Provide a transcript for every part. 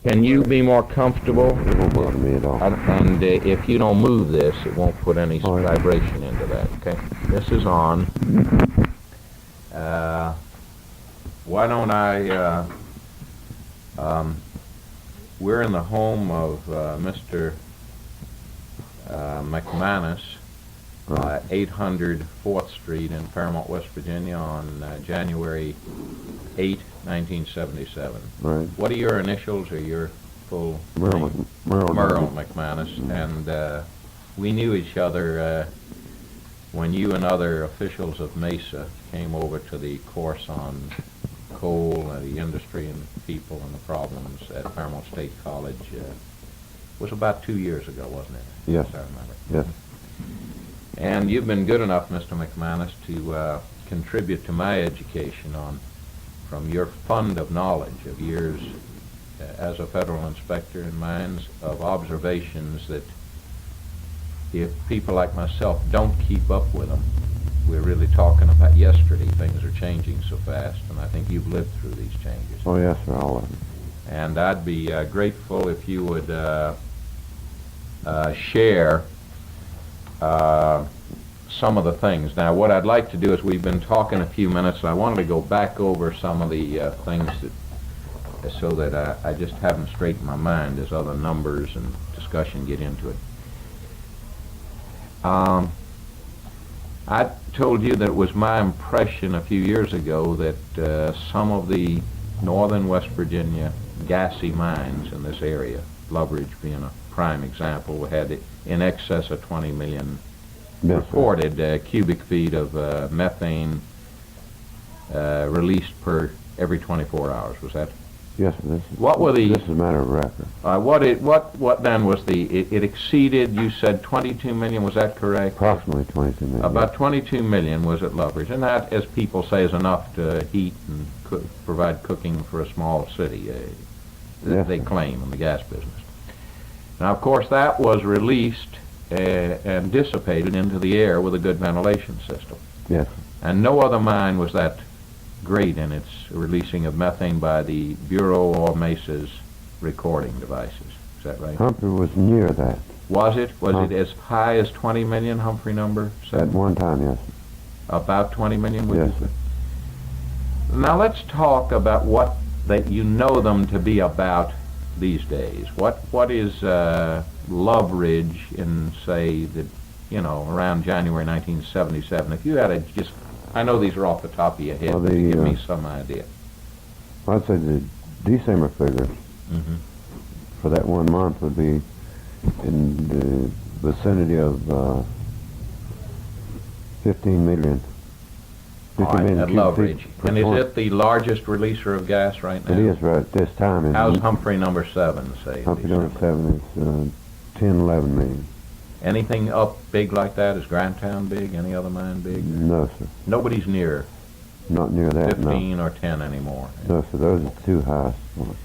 Can you be more comfortable? It won't bother me at all. And if you don't move this, it won't put any All right. vibration into that, okay? This is on. Why don't I, we're in the home of Mr. McManus, Right. 800 4th Street in Fairmont, West Virginia on January 8, 1977. Right. What are your initials or your full Merle, name? Merle. Merle McManus. And we knew each other when you and other officials of MESA came over to the course on coal and the industry and people and the problems at Fairmont State College. It was about 2 years ago, wasn't it? Yes. As I remember. Yes. And you've been good enough, Mr. McManus, to contribute to my education from your fund of knowledge of years as a federal inspector in mines, of observations that if people like myself don't keep up with them, we're really talking about yesterday. Things are changing so fast, and I think you've lived through these changes. Oh, yes, sir, all of them. And I'd be grateful if you would share some of the things. Now, what I'd like to do is, we've been talking a few minutes, and I wanted to go back over some of the things so that I just have them straight in my mind as other numbers and discussion get into it. I told you that it was my impression a few years ago that some of the northern West Virginia gassy mines in this area, Loveridge being a prime example, had in excess of 20 million Yes, reported cubic feet of methane released per every 24 hours. Was that? Yes, sir. This is, What were the? This is a matter of record. What then was it exceeded? You said 22 million. Was that correct? Approximately 22 million. About 22 million was at Loveridge, and that, as people say, is enough to heat and provide cooking for a small city. Yes, They sir. claim in the gas business. Now, of course, that was released and dissipated into the air with a good ventilation system. Yes. And no other mine was that great in its releasing of methane by the Bureau or MESA's recording devices. Is that right? Humphrey was near that. Was it? Was it as high as 20 million, Humphrey number? At one time, yes. About 20 million? Yes, sir. Now let's talk about what that you know them to be about these days. What is Loveridge in, say, around January 1977? If you had to just, I know these are off the top of your head, Well, but give me some idea. I'd say the December figures for that 1 month would be in the vicinity of 15 million. All right, at cubic Loveridge. feet per And is point. it the largest releaser of gas right now? It is right at this time. How's Humphrey number 7, say? Humphrey number 7 is 10, 11 million. Anything up big like that? Is Grantown big? Any other mine big? No, sir. Nobody's near Not near that, 15 or 10 anymore. no. No, sir. Those are two highest ones.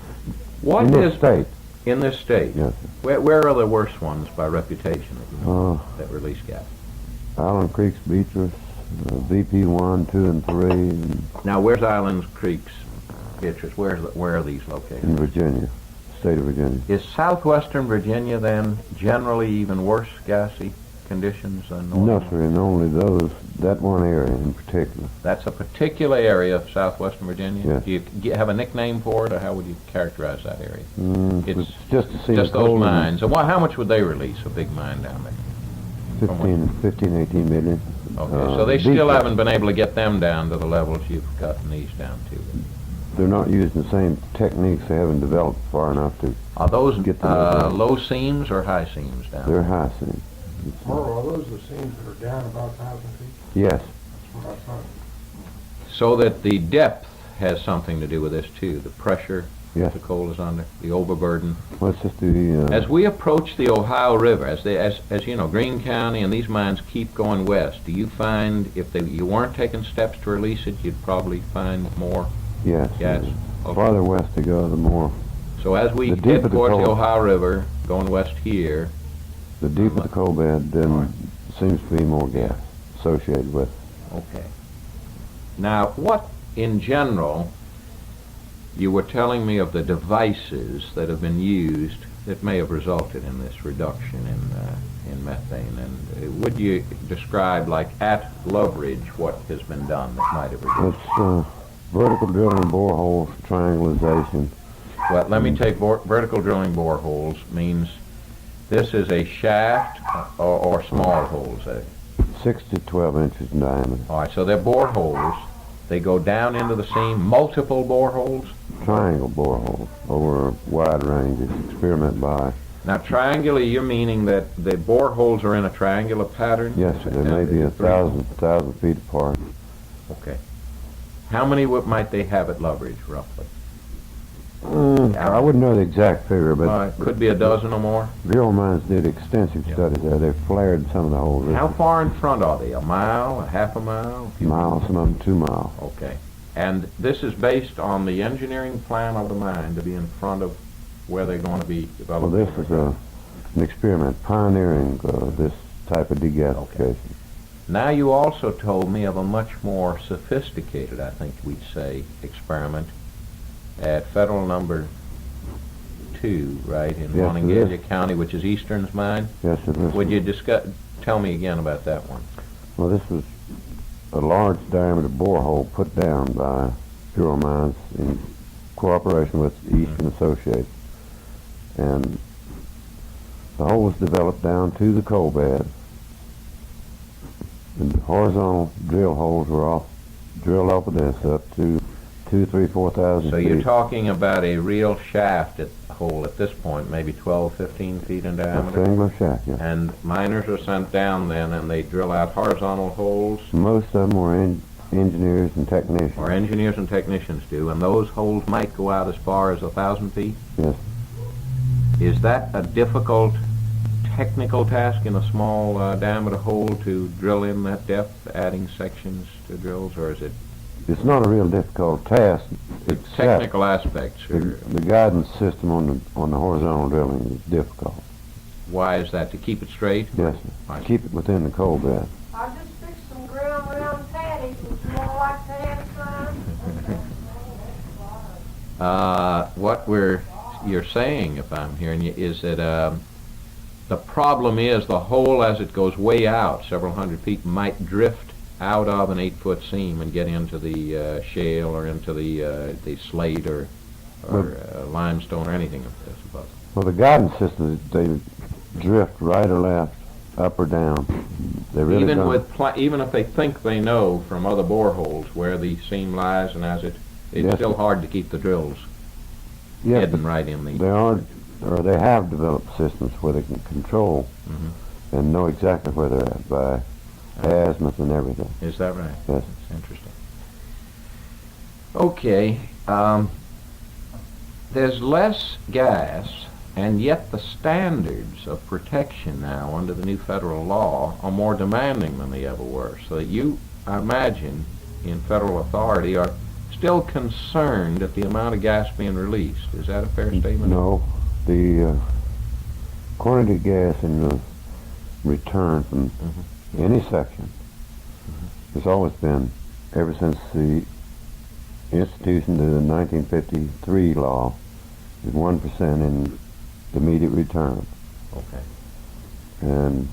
What In this is state, in this state? yes, sir. Where are the worst ones by reputation that you know that release gas? Island Creek's Beatrice, VP 1, 2, and 3 Now, where's Islands Creek's Beatrice? Where are these located? in Virginia, state of Virginia. Is southwestern Virginia then generally even worse gassy conditions than northern? No, sir, and only that one area in particular. That's a particular area of southwestern Virginia? Yes. Do you have a nickname for it, or how would you characterize that area? It's just to see Just the those coal mines. And how much would they release, a big mine down there? 15, 18 million. Okay, so they still haven't been able to get them down to the levels you've gotten these down to. They're not using the same techniques. They haven't developed far enough to Are those get them. low seams or high seams down They're there? high seam. Merle, are those the seams that are down about 1,000 feet? Yes. That's what I thought. So that the depth has something to do with this too, the pressure Yes. the coal is under, the overburden. Well, it's just the As we approach the Ohio River, as you know, Greene County and these mines keep going west, do you find if you weren't taking steps to release it, you'd probably find more yes. gas? The Okay. farther west to go, the more. So as we The head deeper the towards the coal- Ohio River, going west here, The deeper the coal bed, then seems to be more gas associated with. okay. Now, what in general You were telling me of the devices that have been used that may have resulted in this reduction in methane. And would you describe, like at Loveridge, what has been done that might have reduced? It's vertical drilling boreholes, triangulation. Well, let me take vertical drilling boreholes means this is a shaft or small holes. 6 to 12 inches in diameter. All right, so they're boreholes. They go down into the seam, multiple boreholes. Triangle boreholes over a wide range. It's experiment by. Now, triangular, you're meaning that the boreholes are in a triangular pattern? Yes, sir. They may be 1,000 feet apart. Okay. How many might they have at Loveridge, roughly? I wouldn't know the exact figure, but It could be a dozen or more. Bureau Mines did extensive studies there. They flared some of the holes. How far in front are they? A mile, a half a mile? A mile, some of them 2 miles. Okay. And this is based on the engineering plan of the mine to be in front of where they're going to be Well, developing. this is an experiment pioneering this type of degasification. Now you also told me of a much more sophisticated, I think we'd say, experiment at Federal Number 2, right, in Yes, it Monongalia is. County, which is Eastern's mine. Yes, it is. Would you tell me again about that one? Well, this was a large diameter borehole put down by Bureau Mines in cooperation with Eastern Associates. And the hole was developed down to the coal bed. The horizontal drill holes were drilled off of this up to 2, 3, 4,000 So feet. you're talking about a real shaft hole at this point, maybe 12, 15 feet in A diameter? singular shaft, yes. And miners are sent down then and they drill out horizontal holes, Most of them were engineers and technicians. or engineers and technicians do, and those holes might go out as far as 1,000 feet? Yes. Is that a difficult technical task in a small diameter hole to drill in that depth, adding sections to drills, or is it It's not a real difficult task. Except technical aspects? the, Or the guidance system on the horizontal drilling is difficult. why is that? To keep it straight? Yes, sir. Right. Keep it within the coal bed. I just fixed some ground round patties. Would you all like to have some? What you're saying, if I'm hearing you, is that the problem is the hole, as it goes way out, several hundred feet, might drift out of an 8-foot seam and get into the shale or into the slate or limestone or anything, I suppose. Well, the guidance system, they drift right or left, up or down. They really Even don't. even if they think they know from other boreholes where the seam lies, and it's Yes, still sir. hard to keep the drills Yes, hidden right in the. they have developed systems where they can control Mhm. and know exactly where they're at by azimuth and everything. Is that right? Yes. That's interesting. Okay. There's less gas, and yet the standards of protection now under the new federal law are more demanding than they ever were. So that you, I imagine, in federal authority are still concerned at the amount of gas being released. Is that a fair statement? No, the quantity of gas in the return from any section has always been, ever since the institution of the 1953 law, is 1% in immediate return. Okay. And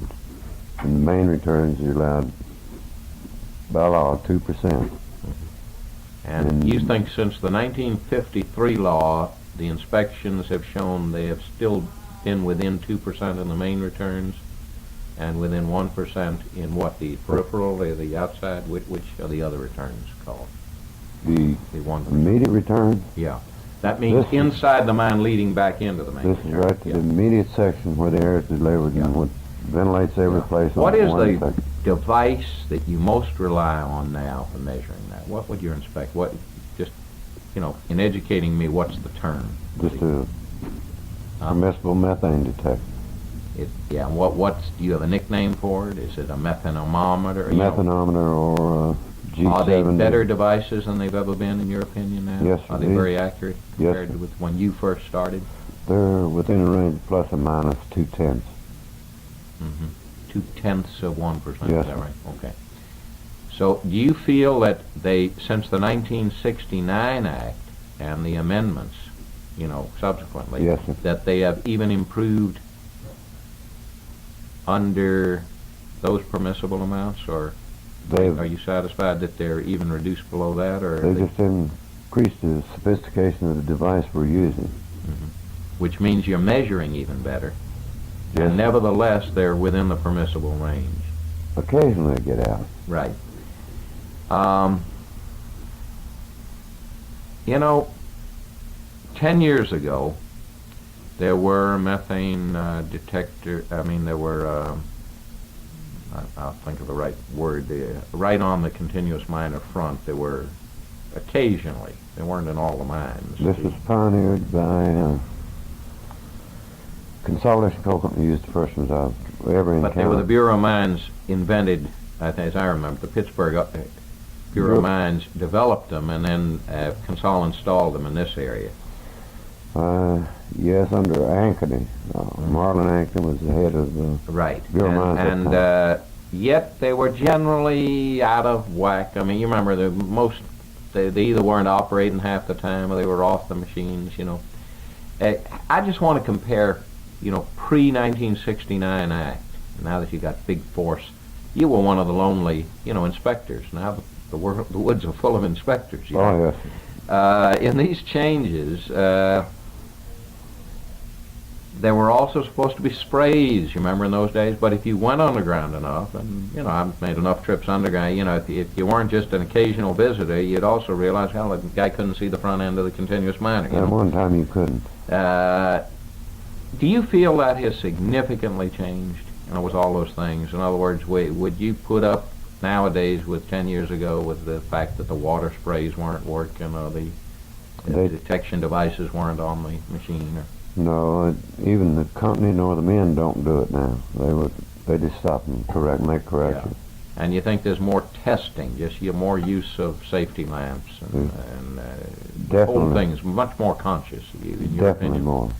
in the main returns, you're allowed by law 2%. And you think since the 1953 law, the inspections have shown they have still been within 2% in the main returns and within 1% in what, the peripheral or the outside? Which are the other returns called? The The 1%. immediate return, Yeah. That means This is- inside the mine leading back into the main this is return. right to Yeah. the immediate section where the air is delivered Yeah. and what ventilates every place on What is one the section. device that you most rely on now for measuring that? What would you inspect? What, just, in educating me, what's the term? Just a permissible methane detector. Yeah, do you have a nickname for it? Is it a methanometer? A methanometer or G70. Are they better devices than they've ever been, in your opinion, now? Yes, Are they indeed. very accurate Yes, compared sir. to with when you first started? They're within a range of plus or minus 0.2. 0.2 of 1%, Yes, is that sir. right? Okay. So do you feel that since the 1969 Act, and the amendments, subsequently, Yes, sir. that they have even improved under those permissible amounts, or are you satisfied that they're even reduced below that, or They just increased the sophistication of the device we're using. which means you're measuring even better, Yes. and nevertheless they're within the permissible range. Occasionally they get out. Right. 10 years ago, there were methane there were, I'll think of the right word, right on the continuous miner front, there were occasionally, they weren't in all the mines. This was pioneered by Consolidation Coal Company used the first ones I've ever encountered. But they were the Bureau of Mines invented, I think, as I remember, the Pittsburgh Bureau of Mines developed them, and then Consol installed them in this area. Yes, under Ankeny. Marlin Ankeny was the head of the Right. Bureau of Mines at the And yet they were generally out of whack. I mean, you remember they either weren't operating half the time or they were off the machines, I just want to compare, pre-1969 Act, now that you got big force. You were one of the lonely, inspectors. Now the woods are full of inspectors. Oh, yes. In these changes, there were also supposed to be sprays, you remember, in those days, but if you went underground enough, and, I've made enough trips underground, if you weren't just an occasional visitor, you'd also realize, the guy couldn't see the front end of the continuous miner. At one time you couldn't. Do you feel that has significantly changed, with all those things? In other words, would you put up nowadays with 10 years ago with the fact that the water sprays weren't working, or the detection devices weren't on the machine? No, even the company nor the men don't do it now. They just stop and make corrections. Yeah. And you think there's more testing, just more use of safety lamps, and the whole thing's much more conscious, in your Definitely opinion? more.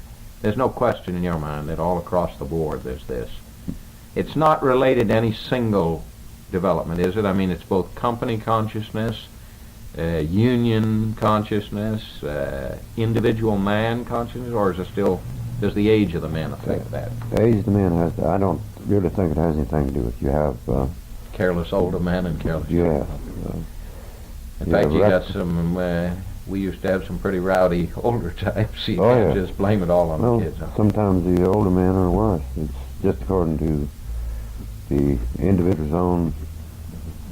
There's no question in your mind that all across the board there's this. It's not related to any single development, is it? I mean, it's both company consciousness, union consciousness, individual man consciousness, or is it still, does the age of the man affect that? The age of the man I don't really think it has anything to do with it. You have... Careless older men and careless yeah. younger men. In fact, you got some, we used to have some pretty rowdy older types. You can't just blame it all on the kids. Huh? Sometimes the older men are worse. It's just according to the individual's own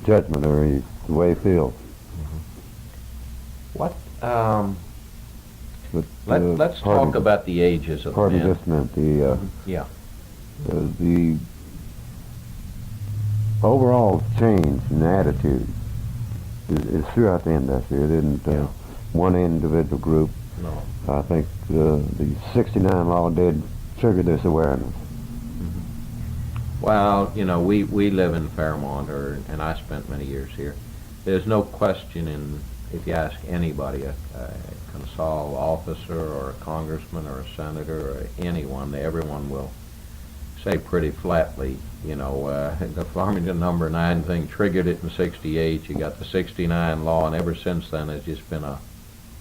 judgment or the way he feels. What? But, let's talk about the ages of the pardon men. just a minute. The overall change in attitude is throughout the industry. It isn't one individual group. No. I think the 69 law did trigger this awareness. Well, we live in Fairmont, and I spent many years here. There's no question if you ask anybody, a Consol officer or a congressman or a senator or anyone, everyone will say pretty flatly, the Farmington number 9 thing triggered it in '68. You got the '69 law, and ever since then it's just been a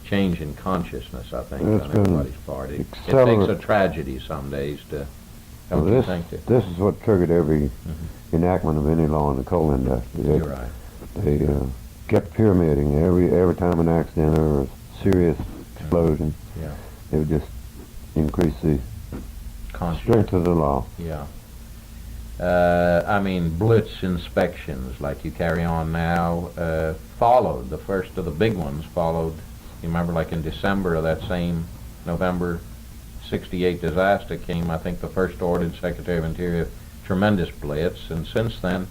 change in consciousness, I think, on everybody's part. It takes a tragedy some days to help you think that. This is what triggered every enactment of any law in the coal industry. You're right. They kept pyramiding every time an accident or a serious explosion. Yeah. They would just increase the strength of the law. Yeah. Blitz inspections like you carry on now followed. The first of the big ones followed. You remember, like in December of that same November '68 disaster came, I think the first ordered Secretary of Interior, tremendous blitz, and since then,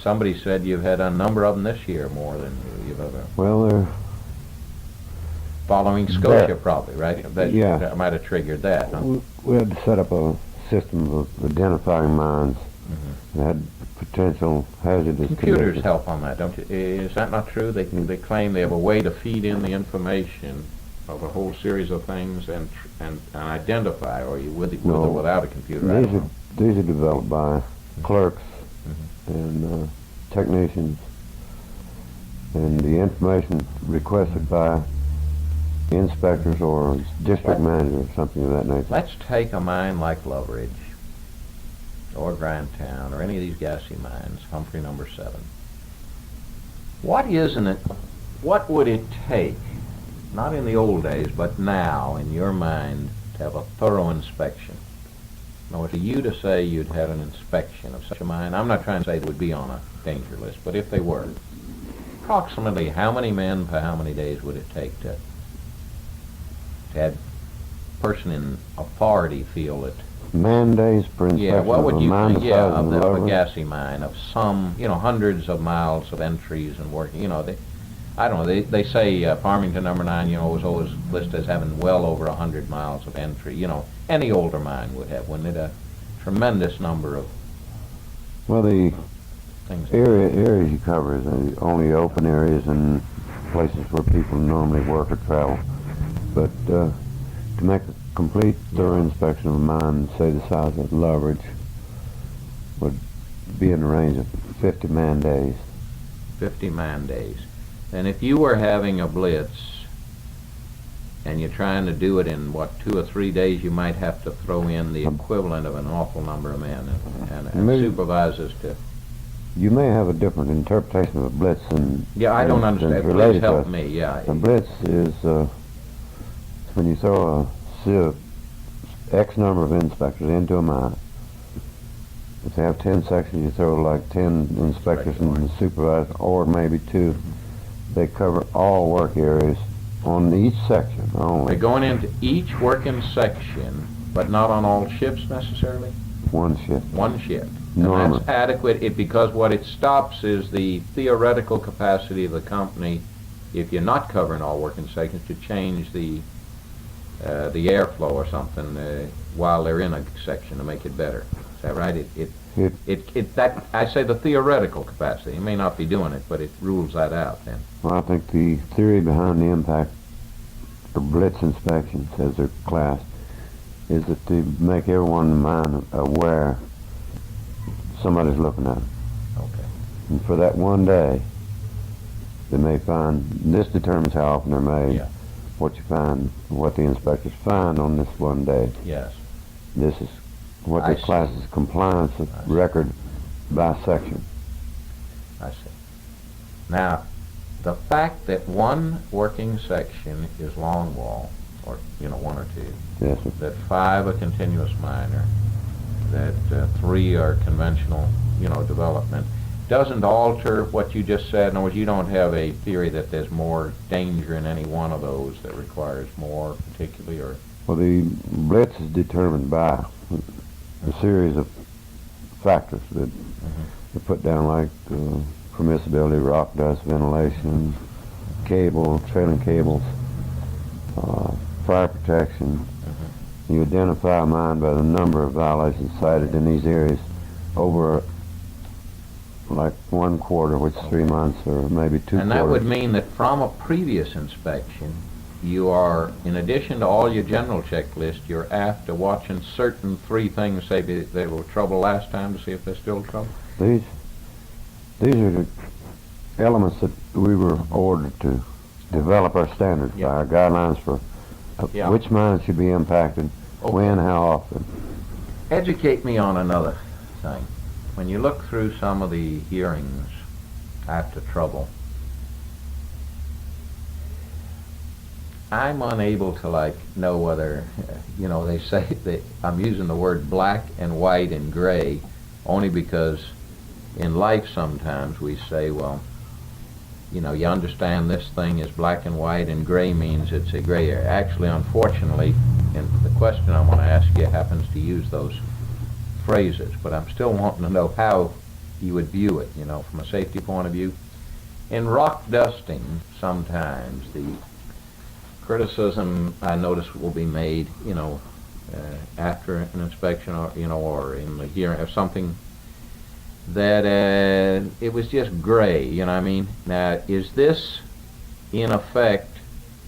somebody said you've had a number of them this year, more than you've ever. Well, they're following Scotia, probably, right? That might have triggered that. Huh? We had to set up a system of identifying mines that had potential hazardous Computers conditions. help on that, don't you? Is that not true? They claim they have a way to feed in the information of a whole series of things and identify, or you with or without a computer. These are developed by clerks and technicians, and the information requested by inspectors or district manager or something of that nature. Let's take a mine like Loveridge or Grindtown or any of these gassy mines, Humphrey number 7. What would it take, not in the old days, but now, in your mind, to have a thorough inspection? Now, for you to say you'd had an inspection of such a mine, I'm not trying to say it would be on a danger list, but if they were, approximately how many men for how many days would it take to have a person in authority feel that? Man days per inspection Yeah, what would of a you mine think? the Yeah, size of a Loveridge? gassy mine, of some, hundreds of miles of entries and working. I don't know. They say Farmington number 9, was always listed as having well over 100 miles of entry. Any older mine would have, wouldn't it? A tremendous number of Well, the things. areas you cover is only open areas and places where people normally work or travel. But to make a complete thorough inspection of a mine, say the size of Loveridge, would be in the range of 50 man days. 50 man days. And if you were having a blitz and you're trying to do it in, 2 or 3 days, you might have to throw in the equivalent of an awful number of men and Maybe. supervisors to... You may have a different interpretation of a blitz than Yeah, I don't than understand. related Please to help us. me, yeah. A blitz is when you throw a sieve, X number of inspectors into a mine. If they have 10 sections, you throw like 10 inspectors and the supervisor, or maybe 2. They cover all work areas on each section They're only. going into each working section, but not on all shifts necessarily? One shift. One shift. And Normally. that's adequate because what it stops is the theoretical capacity of the company, if you're not covering all working sections, to change the airflow or something while they're in a section to make it better. Is that right? That I say the theoretical capacity. You may not be doing it, but it rules that out then. Well, I think the theory behind the impact of blitz inspections, as they're classed, is that to make everyone in the mine aware somebody's looking at them. Okay. And for that one day, they may find, this determines how often they're made, Yeah. what you find, what the inspectors find on this one day. Yes. This is what I they class see. as compliance of I see. record by section. I see. Now, the fact that one working section is longwall, or 1 or 2, Yes, sir. that 5 are continuous minor, that 3 are conventional, development, doesn't alter what you just said. In other words, you don't have a theory that there's more danger in any one of those that requires more particularly, or... Well, the blitz is determined by a series of factors that are put down, like permissibility, rock dust, ventilation, cable, trailing cables, fire protection. You identify a mine by the number of violations cited in these areas over like 1 quarter, which is 3 months, or maybe 2 And quarters. that would mean that from a previous inspection, you are, in addition to all your general checklist, you're after watching certain 3 things, say they were trouble last time, to see if they're still trouble? These are the elements that we were ordered to develop our standards by, our guidelines for Yeah. which mines should be impacted, Okay. when, how often. Educate me on another thing. When you look through some of the hearings after trouble, I'm unable to know whether, they say that I'm using the word black and white and gray only because in life sometimes we say, well, you understand this thing is black and white and gray means it's a gray area. Actually, unfortunately, and the question I want to ask you happens to use those phrases, but I'm still wanting to know how you would view it, from a safety point of view. In rock dusting, sometimes the criticism I notice will be made, after an inspection or, or in the hearing of something that it was just gray, you know what I mean? Now, is this, in effect,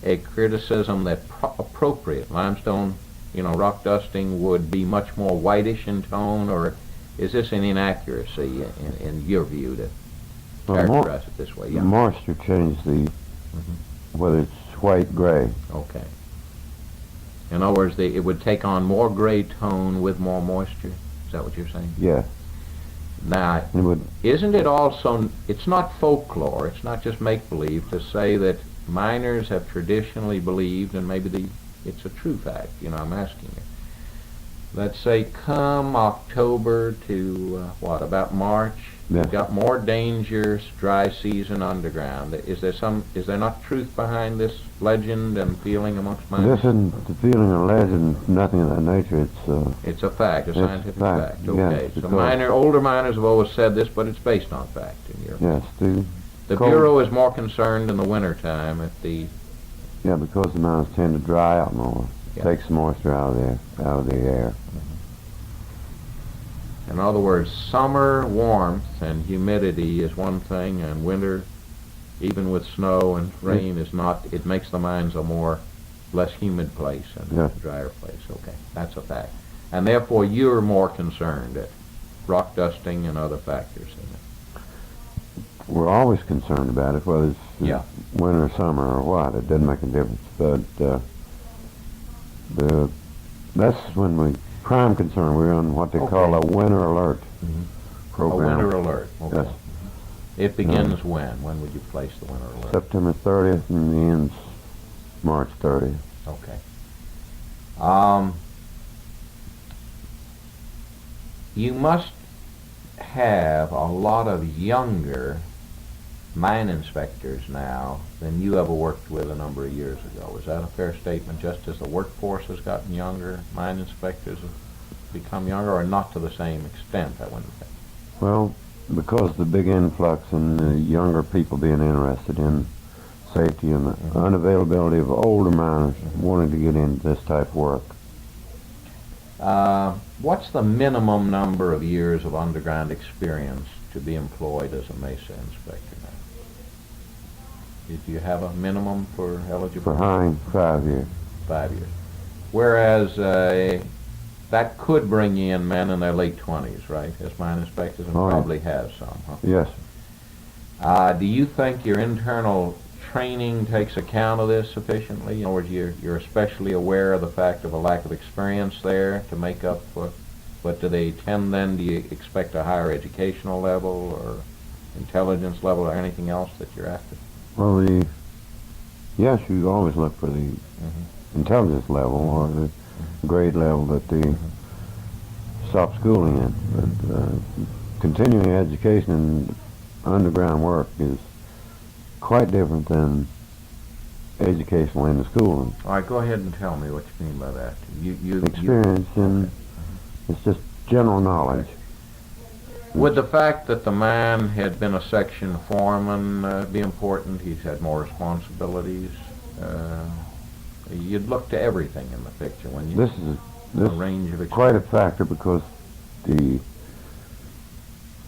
a criticism that appropriate? Limestone, rock dusting would be much more whitish in tone, or is this an inaccuracy in your view to Well, characterize it this way? Yeah. Moisture changed the, whether it's white gray. Okay. In other words, it would take on more gray tone with more moisture? Is that what you're saying? Yeah. Now, It would. isn't it also, it's not folklore, it's not just make-believe to say that miners have traditionally believed, and maybe it's a true fact, I'm asking you. Let's say come October to, about March, Yes. you've got more dangerous dry season underground. Is there not truth behind this legend and feeling amongst miners? This isn't the feeling or legend, nothing of that nature. It's a fact, a It's scientific fact, fact. yes, Okay, so because- older miners have always said this, but it's based on fact in your Yes, The cold- Bureau is more concerned in the wintertime if the... yeah, because the mountains tend to dry out more. Yeah. Takes the moisture out of the air. In other words, summer warmth and humidity is one thing, and winter, even with snow and rain, is not. It makes the mines a less humid place and Yeah. a drier place. Okay, that's a fact. And therefore, you're more concerned at rock dusting and other factors in it. We're always concerned about it, whether it's Yeah. winter or summer or what. It doesn't make a difference. But that's when we prime concern. We're on what they call a winter alert program. A winter alert. Okay. Yes. It begins when? When would you place the winter alert? September 30th and the end's March 30th. Okay. You must have a lot of younger mine inspectors now than you ever worked with a number of years ago. Is that a fair statement? Just as the workforce has gotten younger, mine inspectors have become younger, or not to the same extent, I wouldn't think? Well, because the big influx and the younger people being interested in safety and the unavailability of older miners wanting to get into this type of work. What's the minimum number of years of underground experience to be employed as a MESA inspector now? Do you have a minimum for eligibility? For hiring, 5 years. 5 years. Whereas that could bring in men in their late 20s, right, as mine inspectors, and Oh, yeah. probably has some, huh? Yes. Do you think your internal training takes account of this sufficiently? In other words, you're especially aware of the fact of a lack of experience there to make up for, but do you expect a higher educational level or intelligence level or anything else that you're after? Well, yes, you always look for the intelligence level or the grade level that they stop schooling in. But continuing education and underground work is quite different than educational in the schooling. All right, go ahead and tell me what you mean by that. Experience and it's just general knowledge. Would the fact that the man had been a section foreman be important? He's had more responsibilities. You'd look to everything in the picture when you This is a range of quite a experience. factor because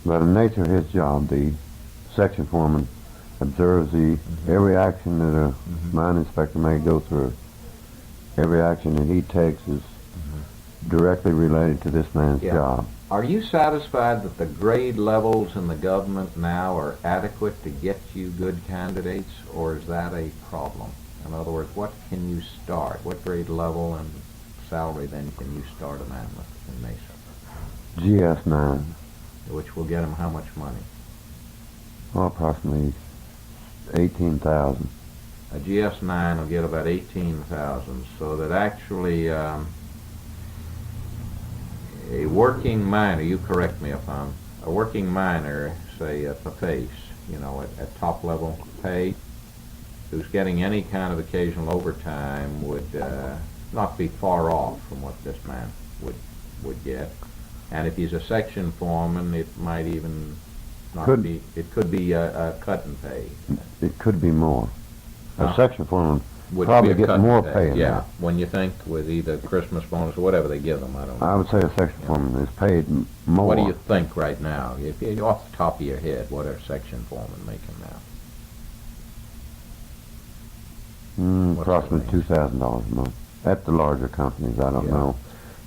by the nature of his job, the section foreman observes every action that a mine inspector may go through. Every action that he takes is directly related to this man's Yeah. job. Are you satisfied that the grade levels in the government now are adequate to get you good candidates, or is that a problem? In other words, what can you start? What grade level and salary then can you start a man with in MESA? GS9, Which will get him how much money? well, approximately 18,000. A GS9 will get about 18,000, so that actually a working miner, you correct me if I'm, a working miner, say at the face, at top level pay, who's getting any kind of occasional overtime would not be far off from what this man would get. And if he's a section foreman, it might even not Could- be, it could be a cut and pay. It could be more. Huh? A section foreman Would probably be a get cut more and pay than Yeah, that. when you think with either Christmas bonus or whatever they give them, I don't know. I would say a section foreman is paid more. What do you think right now? If you off the top of your head, what are section foremen making now? What's Approximately the range? $2,000 a month. At the larger companies, I don't Yeah. know.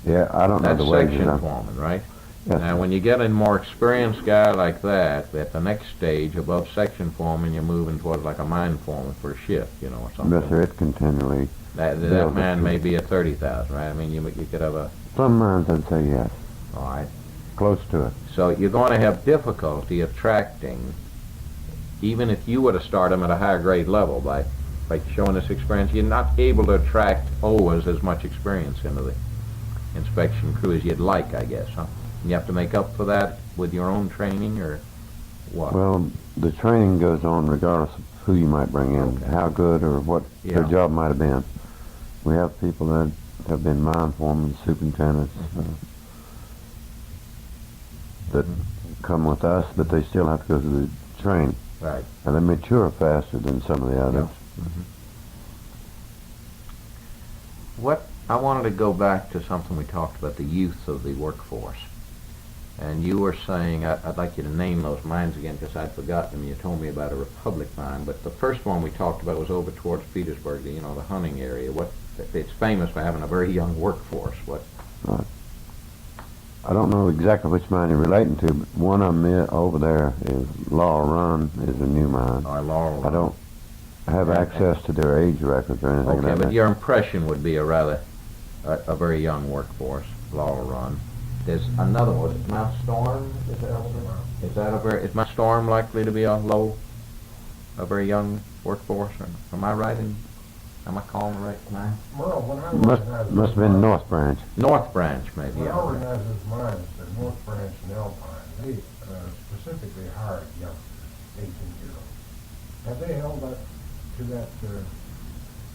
Yeah, I don't know That's the wages. section foreman, right? Yes, Now, sir. when you get a more experienced guy like that, at the next stage, above section foreman, you're moving towards like a mine foreman for a shift, you know, or something. Yes, sir, it continually. That builds man up may to- be at 30,000, right? I mean, you could have a, Some mines I'd say yes, all right. close to it. So you're going to have difficulty attracting, even if you were to start them at a higher grade level by showing this experience, you're not able to attract always as much experience into the inspection crew as you'd like, I guess, huh? You have to make up for that with your own training, or what? Well, the training goes on regardless of who you might bring in, Okay. how good or what their Yeah. job might have been. We have people that have been mine foremen, superintendents, that come with us, but they still have to go through the training. Right. And they mature faster than some of the others. What I wanted to go back to something we talked about, the youth of the workforce. And you were saying, I'd like you to name those mines again because I'd forgotten them. You told me about a Republic mine, but the first one we talked about was over towards Petersburg, the hunting area. It's famous for having a very young workforce. What? I don't know exactly which mine you're relating to, but one of them over there is Laurel Run, is a new mine. Or Laurel? I don't have Okay. access to their age records or anything Okay, like but that. your impression would be a very young workforce, Laurel Run. There's another one. Is it Mount Storm? Is Mount Storm likely to be a very young workforce? Or am I right am I calling the right mine? Merle, when I Must organized have this been mine- North Branch. North Branch, maybe. When I Yeah. organized this mines, the North Branch and Alpine, they specifically hired youngsters, 18-year-olds. Have they held up to that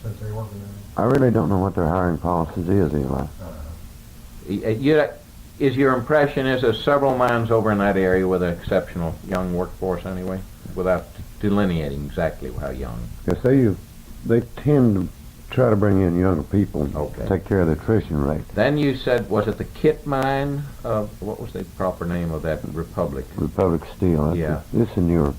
since they worked in I really don't know what their hiring policies is, Eli. Is your impression is there several mines over in that area with an exceptional young workforce anyway, without delineating exactly how young? Because they tend to try to bring in younger people and Okay. take care of the attrition rate. Then you said, was it the Kit mine of, what was the proper name of that Republic? Republic Steel. That's Yeah. It's in Europe.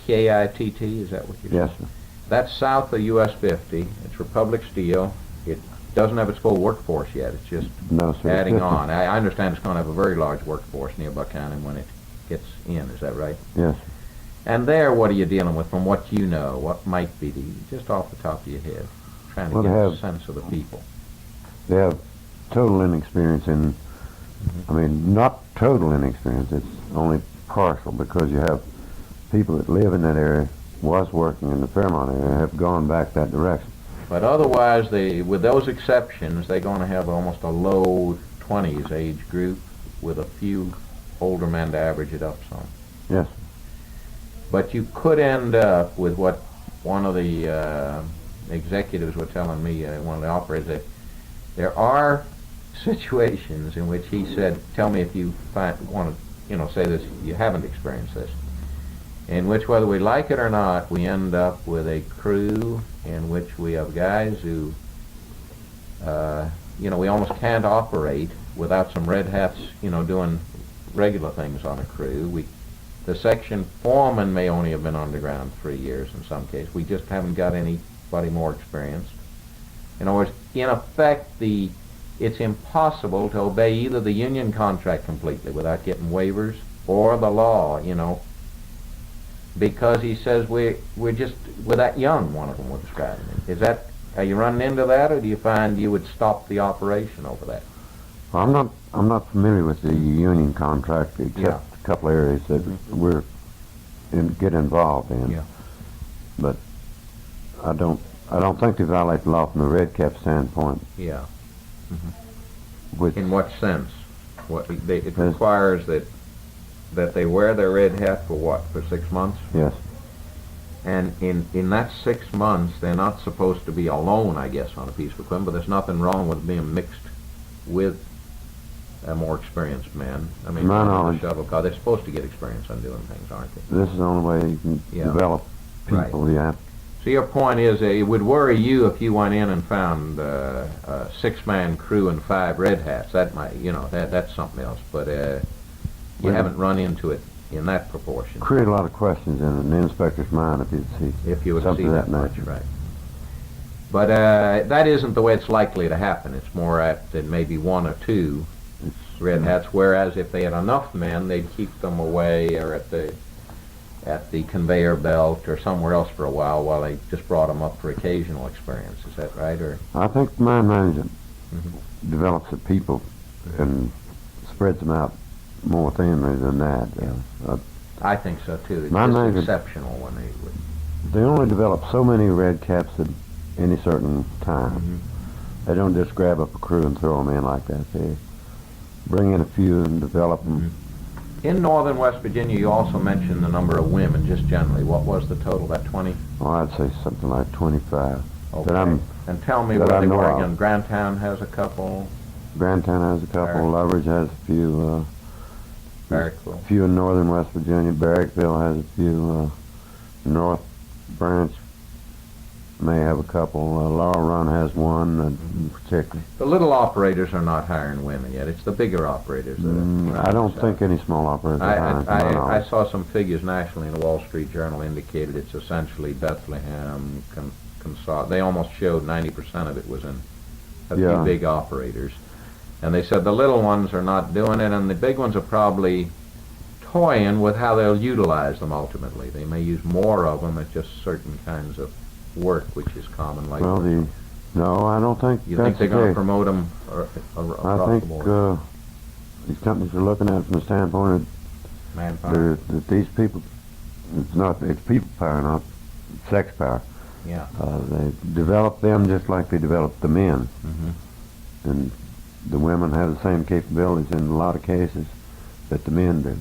KITT, is that what you said? Yes, sir. That's south of US 50. It's Republic Steel. It doesn't have its full workforce yet. It's just No, sir. adding It's just on. I understand it's going to have a very large workforce near Buchanan when it gets in. Is that right? Yes. And there, what are you dealing with from what you know? What might be just off the top of your head? Trying to Well, they get a have- sense of the people. They have total inexperience in, I mean, not total inexperience, it's only partial, because you have people that live in that area, was working in the Fairmont area, have gone back that direction. But otherwise, with those exceptions, they're going to have almost a low 20s age group with a few older men to average it up some. Yes. But you could end up with what one of the executives were telling me, one of the operators, that there are situations in which he said, tell me if you want to, say this, you haven't experienced this, in which whether we like it or not, we end up with a crew in which we have guys who, we almost can't operate without some red hats, doing regular things on a crew. The section foreman may only have been on the ground 3 years in some cases. We just haven't got anybody more experienced. In other words, in effect, it's impossible to obey either the union contract completely without getting waivers or the law, because he says we're that young, one of them was describing it. Are you running into that, or do you find you would stop the operation over that? Well, I'm not familiar with the union contract, except Yeah. a couple areas that we're get involved in. Yeah. But I don't think they violate the law from the red cap standpoint. Yeah. Which In what sense? It Yes. requires that they wear their red hat for what? For 6 months? yes, And in that 6 months, they're not supposed to be alone, I guess, on a piece of equipment, but there's nothing wrong with being mixed with a more experienced man. I mean, My on a knowledge- shovel car, they're supposed to get experience on doing things, aren't they? this is the only way you can Yeah. develop people. Right. Yeah. So your point is, it would worry you if you went in and found a 6-man crew and 5 red hats. That might, that's something else. But you Well, haven't run into it in that proportion. Create a lot of questions in an inspector's mind if you see If you would something see of that much, nature. right. But that isn't the way it's likely to happen. It's more at maybe 1 or 2 red hats, whereas if they had enough men, they'd keep them away or at the conveyor belt or somewhere else for a while they just brought them up for occasional experience. Is that right? Or I think mine management develops the people and spreads them out more thinly than that. I think so too. It's Mine just management- exceptional when they would. They only develop so many red caps at any certain time. They don't just grab up a crew and throw them in like that. They bring in a few and develop them. In northern West Virginia, you also mentioned the number of women, just generally. What was the total? About 20? Oh, I'd say something like 25. Okay. And tell me that where I they know were of. again. Grantown has a couple. Grantown has a couple. Barrack. Loveridge has a few. Barrackville. A few in northern West Virginia. Barrackville has a few. North Branch may have a couple. Laurel Run has one in particular. The little operators are not hiring women yet. It's the bigger operators that are. I don't think any small operators are hiring. to my I knowledge. saw some figures nationally in the Wall Street Journal indicated it's essentially Bethlehem, they almost showed 90% of it was in a few Yeah. big operators. And they said the little ones are not doing it, and the big ones are probably toying with how they'll utilize them ultimately. They may use more of them at just certain kinds of work, which is common labor. Well, no, I don't think You that's think they're the going to case. promote them I across think the board? these companies are looking at it from the standpoint Manpower. that these people, it's people power, not sex power. Yeah. They develop them just like they develop the men. And the women have the same capabilities in a lot of cases that the men do.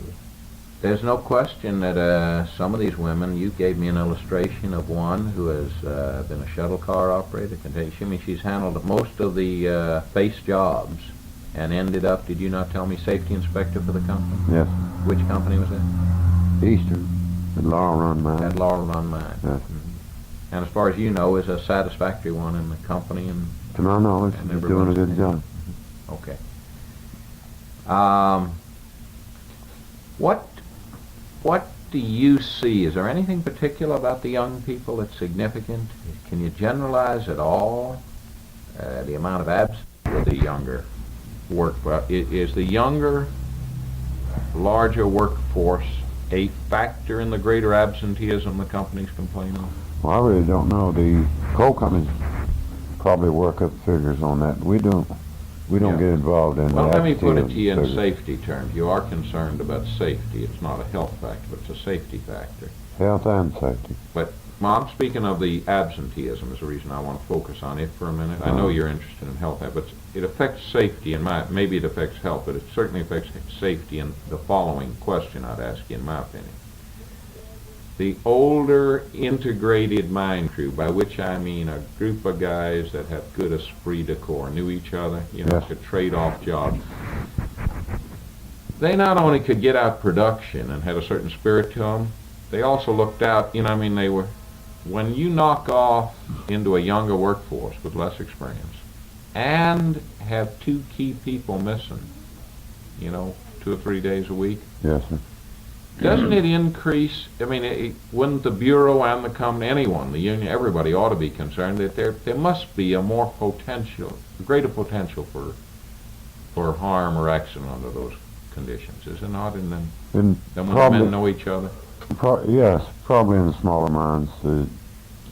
There's no question that some of these women, you gave me an illustration of one who has been a shuttle car operator. She's handled most of the face jobs and ended up, did you not tell me, safety inspector for the company? Yes. Which company was that? Eastern, the Laurel Run mine. At Laurel Run Mine. Yes. And as far as you know, is a satisfactory one in the company. And To my knowledge, And he's doing a good everyone's- job. okay. What do you see? Is there anything particular about the young people that's significant? Can you generalize at all the amount of absence with the younger is the younger, larger workforce a factor in the greater absenteeism the companies complain of? Well, I really don't know. The coal companies probably work up figures on that. We don't Yeah. get involved in Well, that. let me put it to you in safety terms. You are concerned about safety. It's not a health factor, but it's a safety factor. Health and safety. But I'm speaking of the absenteeism is the reason I want to focus on it for a minute. I know you're interested in health, but it affects safety maybe it affects health, but it certainly affects safety in the following question I'd ask you in my opinion. The older integrated mine crew, by which I mean a group of guys that have good esprit de corps, knew each other, Yes. could trade off jobs. They not only could get out production and had a certain spirit to them, they also looked out, they were, when you knock off into a younger workforce with less experience and have two key people missing, 2 or 3 days a week, Yes, sir. doesn't it increase, wouldn't the Bureau and the company, anyone, the union, everybody ought to be concerned that there must be a greater potential for harm or accident under those conditions, is it not? And then And when the probably, men know each other? yes, probably in the smaller mines.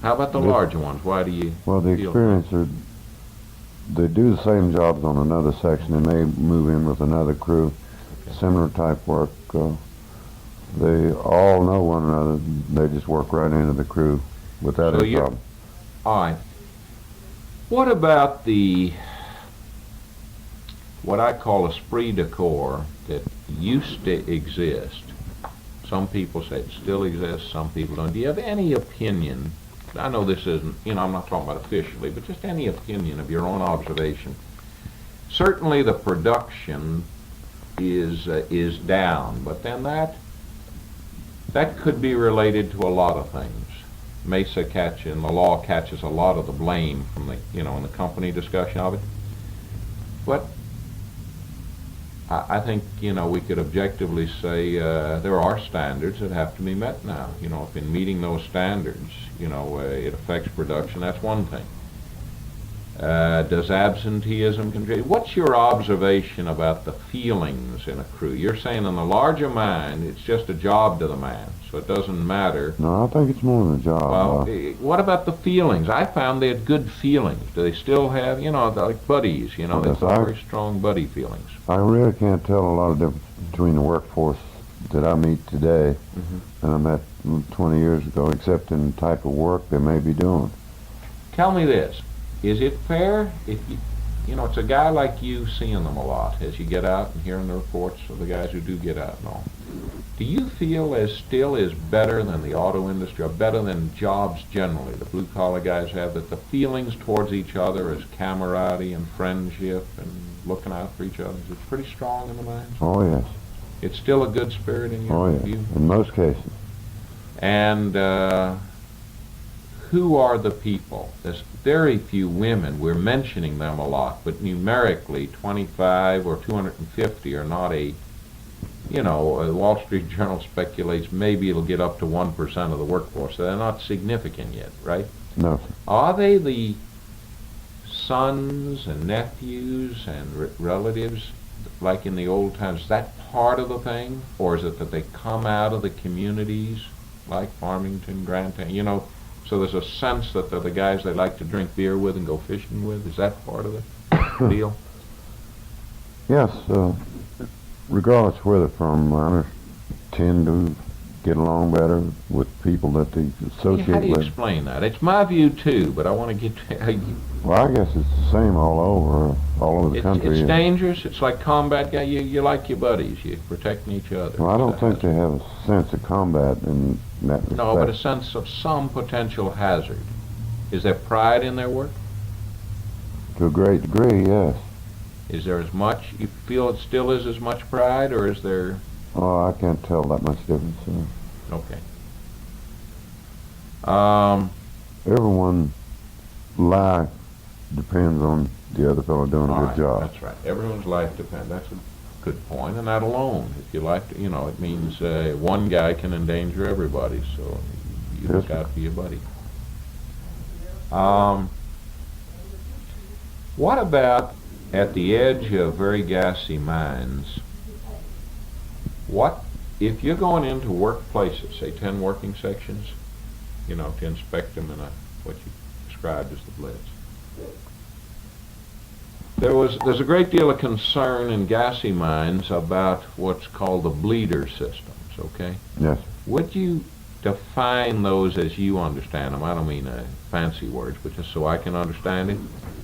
How about the The- larger ones? Why do you Well, the feel- experience they do the same jobs on another section. They may move in with another crew, similar type work. They all know one another. They just work right into the crew without So any you're- problem. All right. What about what I call esprit de corps that used to exist? Some people say it still exists, some people don't. Do you have any opinion? I know this isn't, I'm not talking about officially, but just any opinion of your own observation. Certainly the production is down, but then that could be related to a lot of things. MESA the law catches a lot of the blame from in the company discussion of it. But I think, we could objectively say there are standards that have to be met now. If in meeting those standards, it affects production, that's one thing. Does absenteeism contribute? What's your observation about the feelings in a crew? You're saying in the larger mind, it's just a job to the man, so it doesn't matter. No, I think it's more than a job. Well, what about the feelings? I found they had good feelings. Do they still have, like buddies, Well, they've yes, got I- very strong buddy feelings. I really can't tell a lot of difference between the workforce that I meet today and I met 20 years ago, except in the type of work they may be doing. Tell me this. Is it fair if it's a guy like you seeing them a lot as you get out and hearing the reports of the guys who do get out and all? Do you feel still is better than the auto industry or better than jobs generally, the blue collar guys have, that the feelings towards each other is camaraderie and friendship and looking out for each other? Is it pretty strong in the minds? Oh, yes. It's still a good spirit in your Oh, yes. view? In most cases. And who are the people? There's very few women. We're mentioning them a lot, but numerically, 25 or 250 are not the Wall Street Journal speculates maybe it'll get up to 1% of the workforce. So they're not significant yet, right? No, sir. Are they the sons and nephews and relatives like in the old times? Is that part of the thing? Or is it that they come out of the communities like Farmington, Grantown, so there's a sense that they're the guys they like to drink beer with and go fishing with? Is that part of the deal? Yes, regardless where they're from, miners tend to get along better with people that they associate How do you with. explain that? It's my view too, but I want to get to how you... Well, I guess it's the same all over the country. It's dangerous. It's like combat guy. You like your buddies. You're protecting each other. Well, I don't think they have a sense of combat in that respect. No, but a sense of some potential hazard. Is there pride in their work? To a great degree, yes. Is there as much, you feel it still is as much pride, or is there... Oh, I can't tell that much difference. Okay. Everyone's life depends on the other fellow doing a All good right, job. that's right. Everyone's life depends. That's a good point, and that alone, if you like to, it means one guy can endanger everybody, so you Yes, look sir. out for your buddy. What about at the edge of very gassy mines? What, if you're going into workplaces, say 10 working sections, to inspect them in what you described as the blitz, there's a great deal of concern in gassy mines about what's called the bleeder systems, okay? Yes. Would you define those as you understand them? I don't mean fancy words, but just so I can understand it.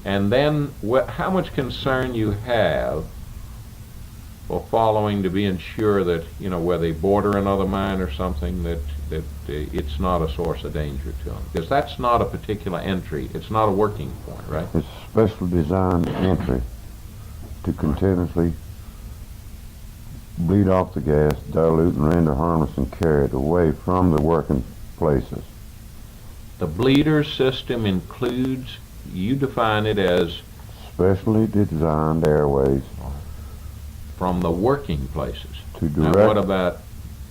And then how much concern you have for following to being sure that, where they border another mine or something, that it's not a source of danger to them. Because that's not a particular entry. It's not a working point, right? It's a specially designed entry to continuously bleed off the gas, dilute and render harmless, and carry it away from the working places. The bleeder system includes, you define it as Specially designed airways from the working places. to Now, direct. what about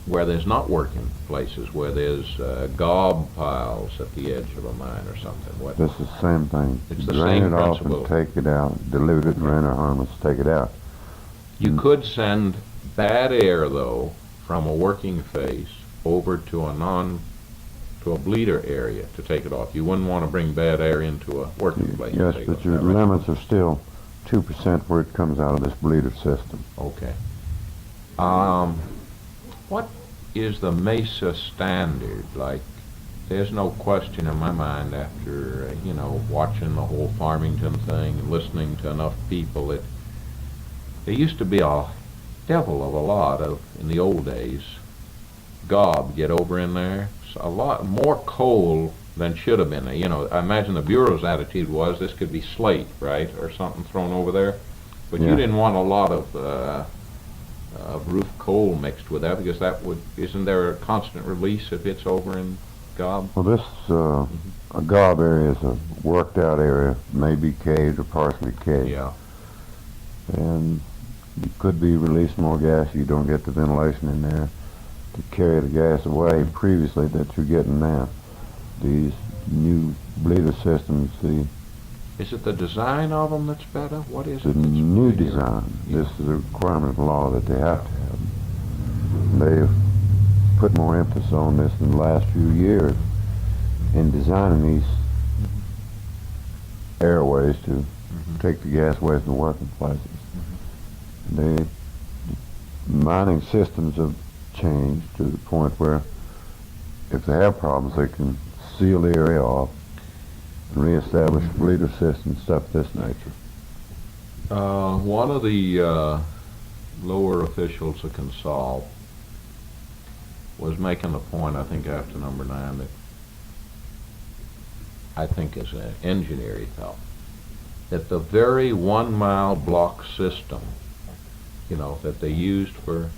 where there's not working places, where there's gob piles at the edge of a mine or something? What? It's the same thing. It's the Drain same it off principle. and take it out. Dilute it and render harmless, take it out. You could send bad air, though, from a working face over to a bleeder area to take it off. You wouldn't want to bring bad air into a working place. to Yes, take it but off. your Is that right? limits are still 2% where it comes out of this bleeder system. Okay. What is the MESA standard? Like, there's no question in my mind after, watching the whole Farmington thing and listening to enough people that there used to be a devil of a lot of, in the old days, gob get over in there. So a lot more coal than should have been there. I imagine the Bureau's attitude was this could be slate, right, or something thrown over there. But you Yeah. didn't want a lot of roof coal mixed with that, because isn't there a constant release if it's over in gob? Well, this a gob area is a worked out area, maybe caved or partially caved. Yeah. And you could be releasing more gas. You don't get the ventilation in there to carry the gas away previously that you're getting now. These new bleeder systems, the Is it the design of them that's better? What is The it? That's new peculiar? design, this is a requirement of the law that they have to have. They've put more emphasis on this in the last few years in designing these airways to take the gas away from the working places. The mining systems have changed to the point where if they have problems, they can seal the area off and reestablish bleeder systems, stuff of this nature. One of the lower officials of Consol was making the point, I think after number 9, that I think as an engineer he felt that the very 1 mile block system, you know, that they used for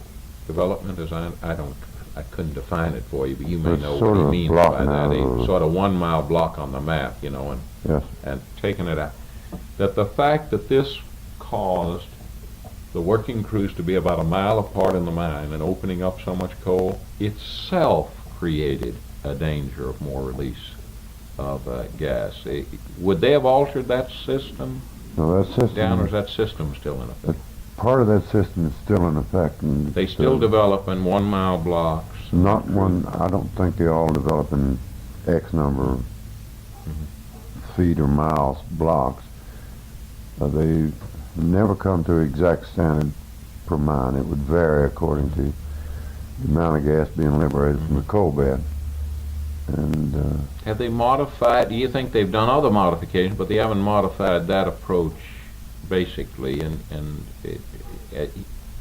development design, I couldn't define it for you, but you may It's know sort what of he a means block by that. now. A sort of 1 mile block on the map, you know, Yes. and taking it out. That the fact that this caused the working crews to be about a mile apart in the mine and opening up so much coal itself created a danger of more release of gas. Would they have altered that system No, that system, down, or is that system still in effect? part of that system is still in effect. And They still develop in 1 mile blocks. Not one, I don't think they all develop in X number of feet or miles blocks. They never come to exact standard per mine. It would vary according to the amount of gas being liberated from the coal bed. And Have they modified, do you think they've done other modifications, but they haven't modified that approach basically,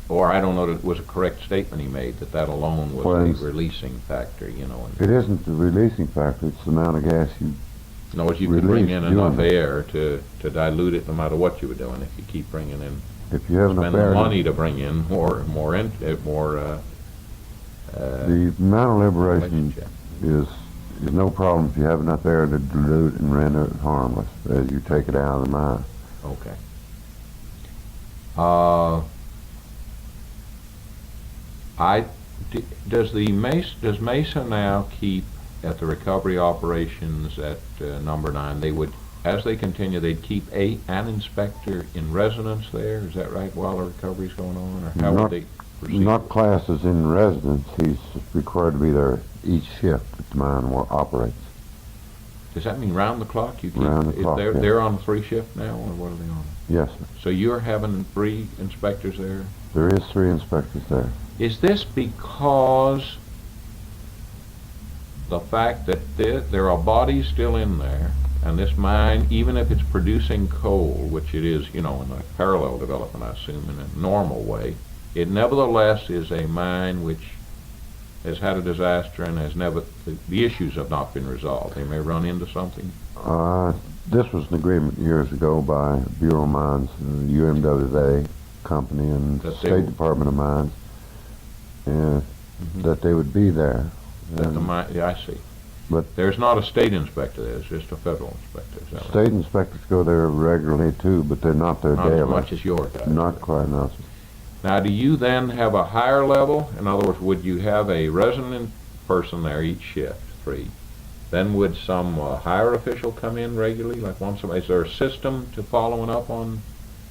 or I don't know that it was a correct statement he made, that alone was Well, a it's- releasing factor, you know. it isn't the releasing factor, it's the amount of gas you, In other words, you can bring in release enough doing it. air to dilute it no matter what you were doing. If you keep bringing in, if you have enough spend the air, money to bring in more the amount of liberation relationship. is no problem if you have enough air to dilute and render it harmless as you take it out of the mine. Okay. Does MESA now keep at the recovery operations at number 9? They would, as they continue, they'd keep an inspector in residence there. Is that right? While the recovery's going on, or how would they proceed? Not classed as in residence, he's required to be there each shift that the mine operates. Does that mean round the clock? You keep, Round the clock, they're, yeah. they're on 3 shift now, or what are they on? Yes, sir. So you're having 3 inspectors there? There is 3 inspectors there. Is this because the fact that there are bodies still in there, and this mine, even if it's producing coal, which it is, you know, in a parallel development, I assume, in a normal way, it nevertheless is a mine which has had a disaster and has never, the issues have not been resolved. They may run into something. This was an agreement years ago by Bureau of Mines, UMWA company, and That they State will- Department of Mines, and that they would be there. That the And mine, yeah, I see. But- There's not a state inspector there, it's just a federal inspector, is that right? state inspectors go there regularly too, but they're not there Not daily. as much as your guy. Not quite enough. Now, do you then have a higher level? In other words, would you have a resident person there each shift, 3? Then would some higher official come in regularly, like once a month? Is there a system to following up on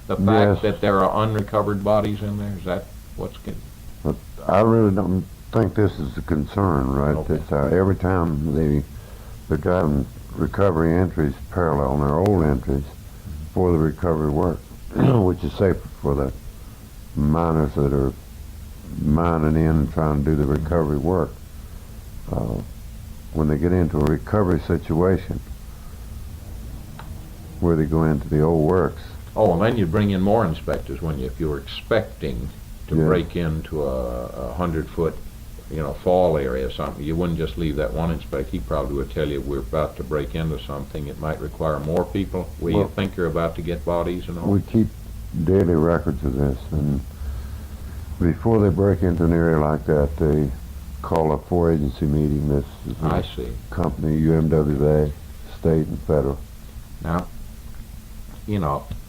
the fact Yes. that there are unrecovered bodies in there? Is that what's getting? But I really don't think this is a concern, right? Okay. It's every time they're driving recovery entries parallel on their old entries for the recovery work, which is safer for the miners that are mining in and trying to do the recovery work. When they get into a recovery situation where they go into the old works, Oh, and then you'd bring in more inspectors, wouldn't you? If you were expecting to Yeah. break into a 100-foot, fall area or something, you wouldn't just leave that one inspector. He probably would tell you, we're about to break into something. It might require more people. Where you Well- think you're about to get bodies and all. we keep daily records of this, and before they break into an area like that, they call a 4-agency meeting. This is I a see. company, UMWA, state and federal. Now,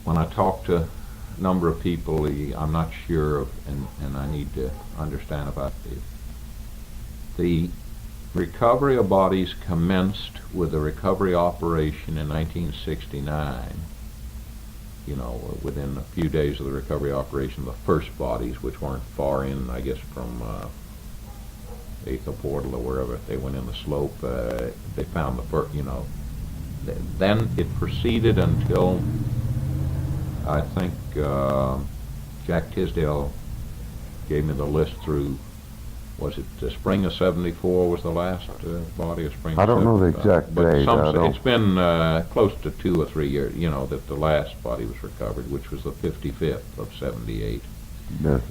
when I talk to a number of people, I'm not sure of, and I need to understand about the recovery of bodies commenced with the recovery operation in 1969. You know, within a few days of the recovery operation, the first bodies, which weren't far in, I guess, from Eighth Portal or wherever they went in the slope, they found the first, you know. Then it proceeded until, I think, Jack Tisdale gave me the list through, was it the spring of '74 was the last body of spring? I don't know the exact date. It's been close to 2 or 3 years, you know, that the last body was recovered, which was the 55th of '78. Yes.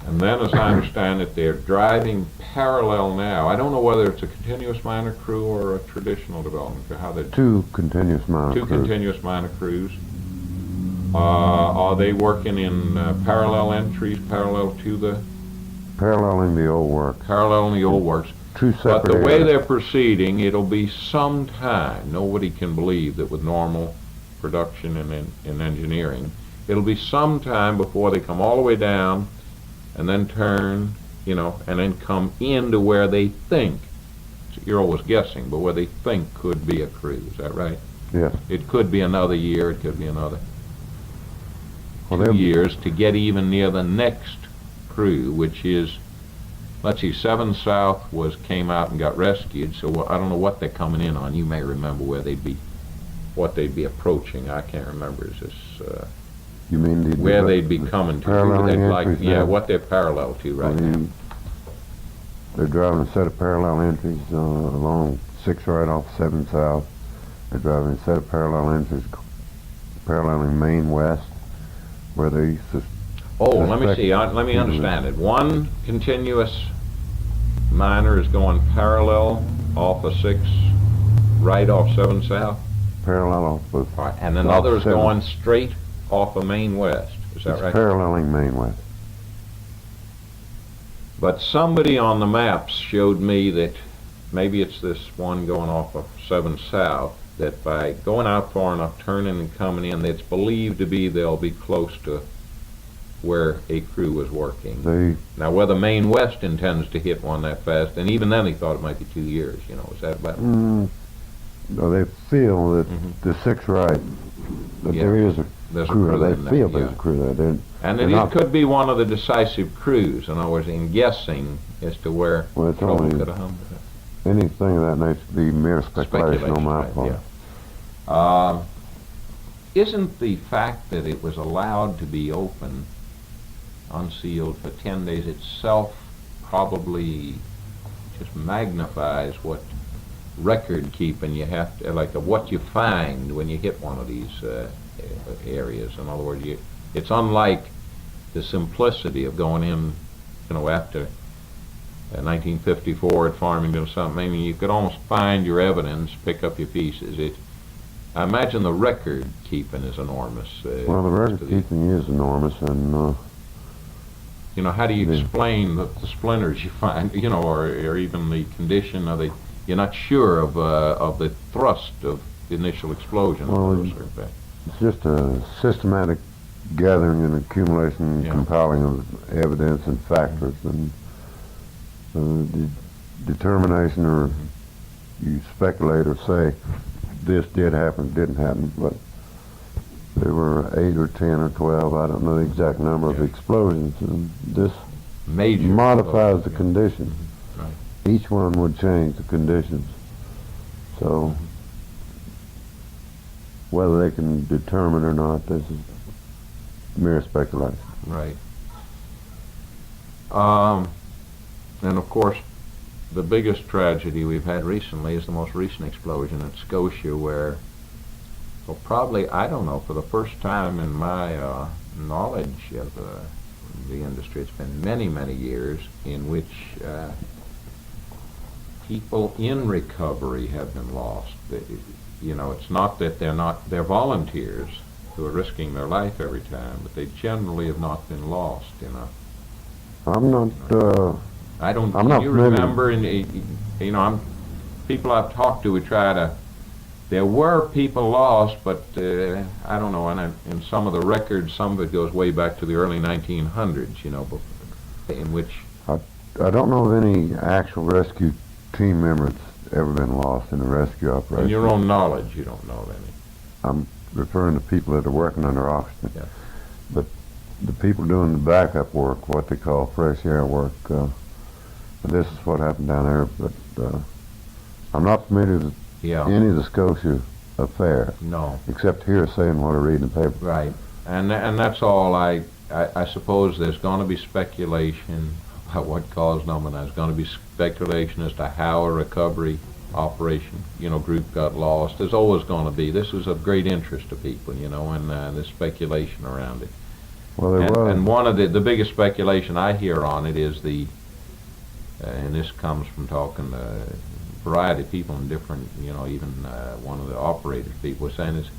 And then, as I understand it, they're driving parallel now. I don't know whether it's a continuous minor crew or a traditional development crew. How they Two continuous minor two crews. continuous minor crews. Are they working in parallel entries, parallel to the Paralleling the old work. parallel in the old works? Two separate But the way areas. they're proceeding, it'll be some time. Nobody can believe that with normal production and in engineering, it'll be some time before they come all the way down and then turn, you know, and then come into where they think, you're always guessing, but where they think could be a crew. Is that right? Yes. It could be another year, it could be another Well, 2 they'll- years to get even near the next crew, which is, let's see, 7 South came out and got rescued, so I don't know what they're coming in on. You may remember where what they'd be approaching. I can't remember. Is this, You mean the where they'd be coming to? paralleling They'd entries yeah, now? what they're parallel to right now. They're driving a set of parallel entries along 6 right off 7 South. They're driving a set of parallel entries paralleling Main West, where they Oh, let me see. Let me understand it. One continuous minor is going parallel off of 6, right off 7 South, parallel off of right, and then off other is 7. going straight off of Main West. Is that It's right? paralleling Main West. But somebody on the maps showed me that maybe it's this one going off of 7 South, that by going out far enough, turning and coming in, it's believed to be they'll be close to where a crew was working. They Now, whether Main West intends to hit one that fast, and even then he thought it might be 2 years, you know, is that about? no, they feel that the 6 right, that Yeah. there is a There's a crew crew there. in They there, feel there's yeah. a crew there. And they're it not- could be one of the decisive crews, in other words, in guessing as to where Well, it's trouble only- could have hummed. anything of that nature to be mere speculation on my right, part. yeah. Isn't the fact that it was allowed to be open, unsealed for 10 days itself probably just magnifies what record keeping you have to, like, of what you find when you hit one of these areas. In other words, it's unlike the simplicity of going in, you know, after 1954 at Farmington or something. I mean, you could almost find your evidence, pick up your pieces. I imagine the record keeping is enormous. Well, the record keeping is enormous, and You know, how do you Yeah. explain the splinters you find, you know, or even the condition of the, you're not sure of the thrust of the initial explosion. Well, of those sort of things. it's just a systematic gathering and accumulation and Yeah. compiling of evidence and factors, and the determination, or you speculate or say this did happen, didn't happen, but there were 8 or 10 or 12, I don't know the exact number of Yeah. explosions, and this Major modifies the yeah. conditions. Right. Each one would change the conditions. So whether they can determine or not, this is mere speculation. Right. And of course, the biggest tragedy we've had recently is the most recent explosion at Scotia, where, well, probably, I don't know, for the first time in my knowledge of the industry, it's been many, many years in which people in recovery have been lost. You know, it's not that they're volunteers who are risking their life every time, but they generally have not been lost, you know. I'm not, I don't, I'm can not you familiar. remember, and you know, people I've talked to, we try to, there were people lost, but I don't know, and in some of the records, some of it goes way back to the early 1900s, you know, in which, I don't know of any actual rescue team member that's ever been lost in a rescue operation. In your own knowledge, you don't know of any. I'm referring to people that are working under oxygen. Yeah. But the people doing the backup work, what they call fresh air work, this is what happened down there. But I'm not familiar with Yeah. any of the Scotia affairs, No. except hearsay and what I read in the paper. Right. And that's all. I suppose there's going to be speculation about what caused them, and there's going to be speculation as to how a recovery operation, group got lost. There's always going to be. This is of great interest to people, and there's speculation around it. Well, there was. And one of the biggest speculation I hear on it is and this comes from talking to a variety of people and different, even one of the operators people was saying is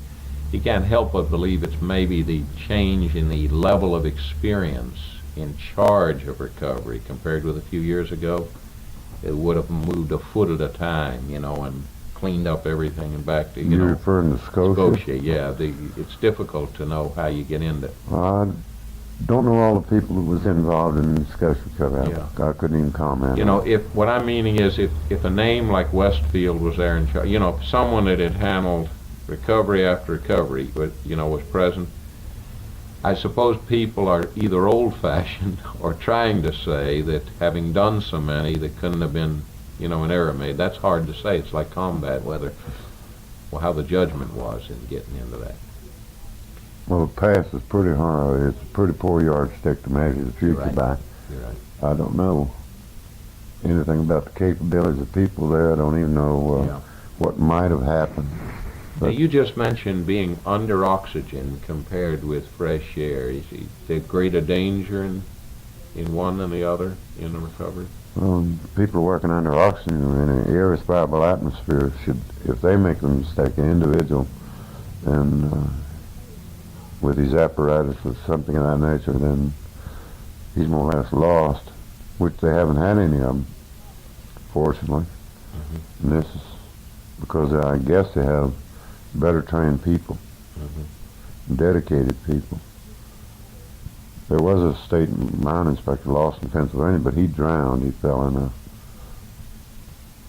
he can't help but believe it's maybe the change in the level of experience in charge of recovery compared with a few years ago. It would have moved a foot at a time, and cleaned up everything and back to, You're referring to Scotia? Scotia, yeah. It's difficult to know how you get into it. I don't know all the people who was involved in Scotia cutout. Yeah. I couldn't even comment. on it. If what I'm meaning is if a name like Westfield was there in charge, if someone that had handled recovery after recovery, but was present, I suppose people are either old-fashioned or trying to say that having done so many, there couldn't have been, an error made. That's hard to say. It's like combat, how the judgment was in getting into that. Well, the past is pretty hard. It's a pretty poor yardstick to measure the future Right. by. You're right. I don't know anything about the capabilities of people there. I don't even know Yeah. what might have happened. Now, you just mentioned being under oxygen compared with fresh air. Is there greater danger in one than the other in the recovery? People working under oxygen in an irrespirable atmosphere should, if they make a mistake, an individual, and with his apparatus or something of that nature, then he's more or less lost, which they haven't had any of them, fortunately. And this is because I guess they have better trained people, dedicated people. There was a state mine inspector lost in Pennsylvania, but he drowned. He fell in a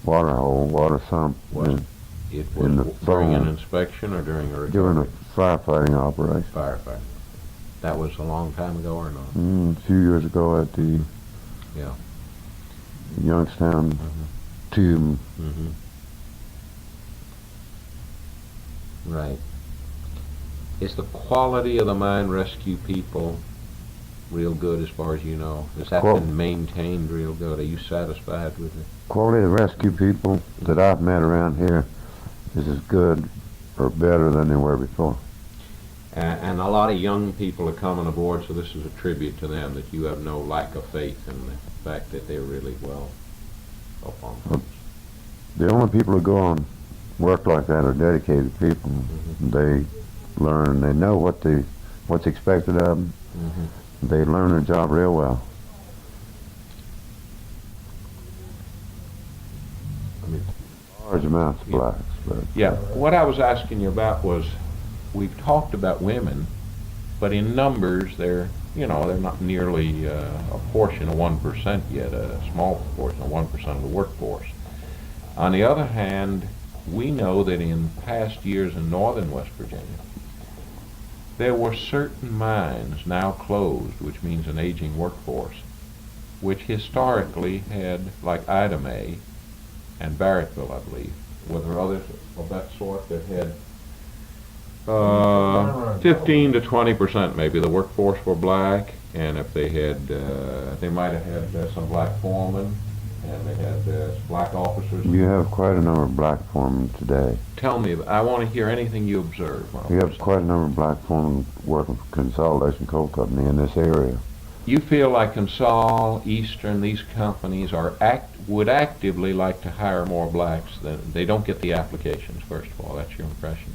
water sump Was it in the during an phone. inspection or during a recovery? during a firefighting operation. Firefighter. That was a long time ago or not? A few years ago at the Yeah. Youngstown tube. Right. Is the quality of the mine rescue people real good as far as you know? Has that been maintained real good? Are you satisfied with it? Quality of the rescue people that I've met around here is as good or better than they were before. And a lot of young people are coming aboard, so this is a tribute to them, that you have no lack of faith in the fact that they're really well up on things. The only people who go on work like that are dedicated people. They learn, they know what's expected of them. They learn their job real well. Large amounts of blacks, but Yeah, what I was asking you about was, we've talked about women, but in numbers they're not nearly a portion of 1% yet, a small proportion of 1% of the workforce. On the other hand, we know that in past years in northern West Virginia, there were certain mines now closed, which means an aging workforce, which historically had, like Ida May and Barrettville, I believe. Were there others of that sort that had 15 to 20% maybe the workforce were black, and if they had, they might have had some black foremen, and they had black officers. you have quite a number of black foremen today. Tell me, I want to hear anything you observe. You have quite a number of black foremen working for Consolidation Coal Company in this area. You feel like Consol, Eastern, these companies would actively like to hire more blacks than they don't get the applications, first of all. That's your impression?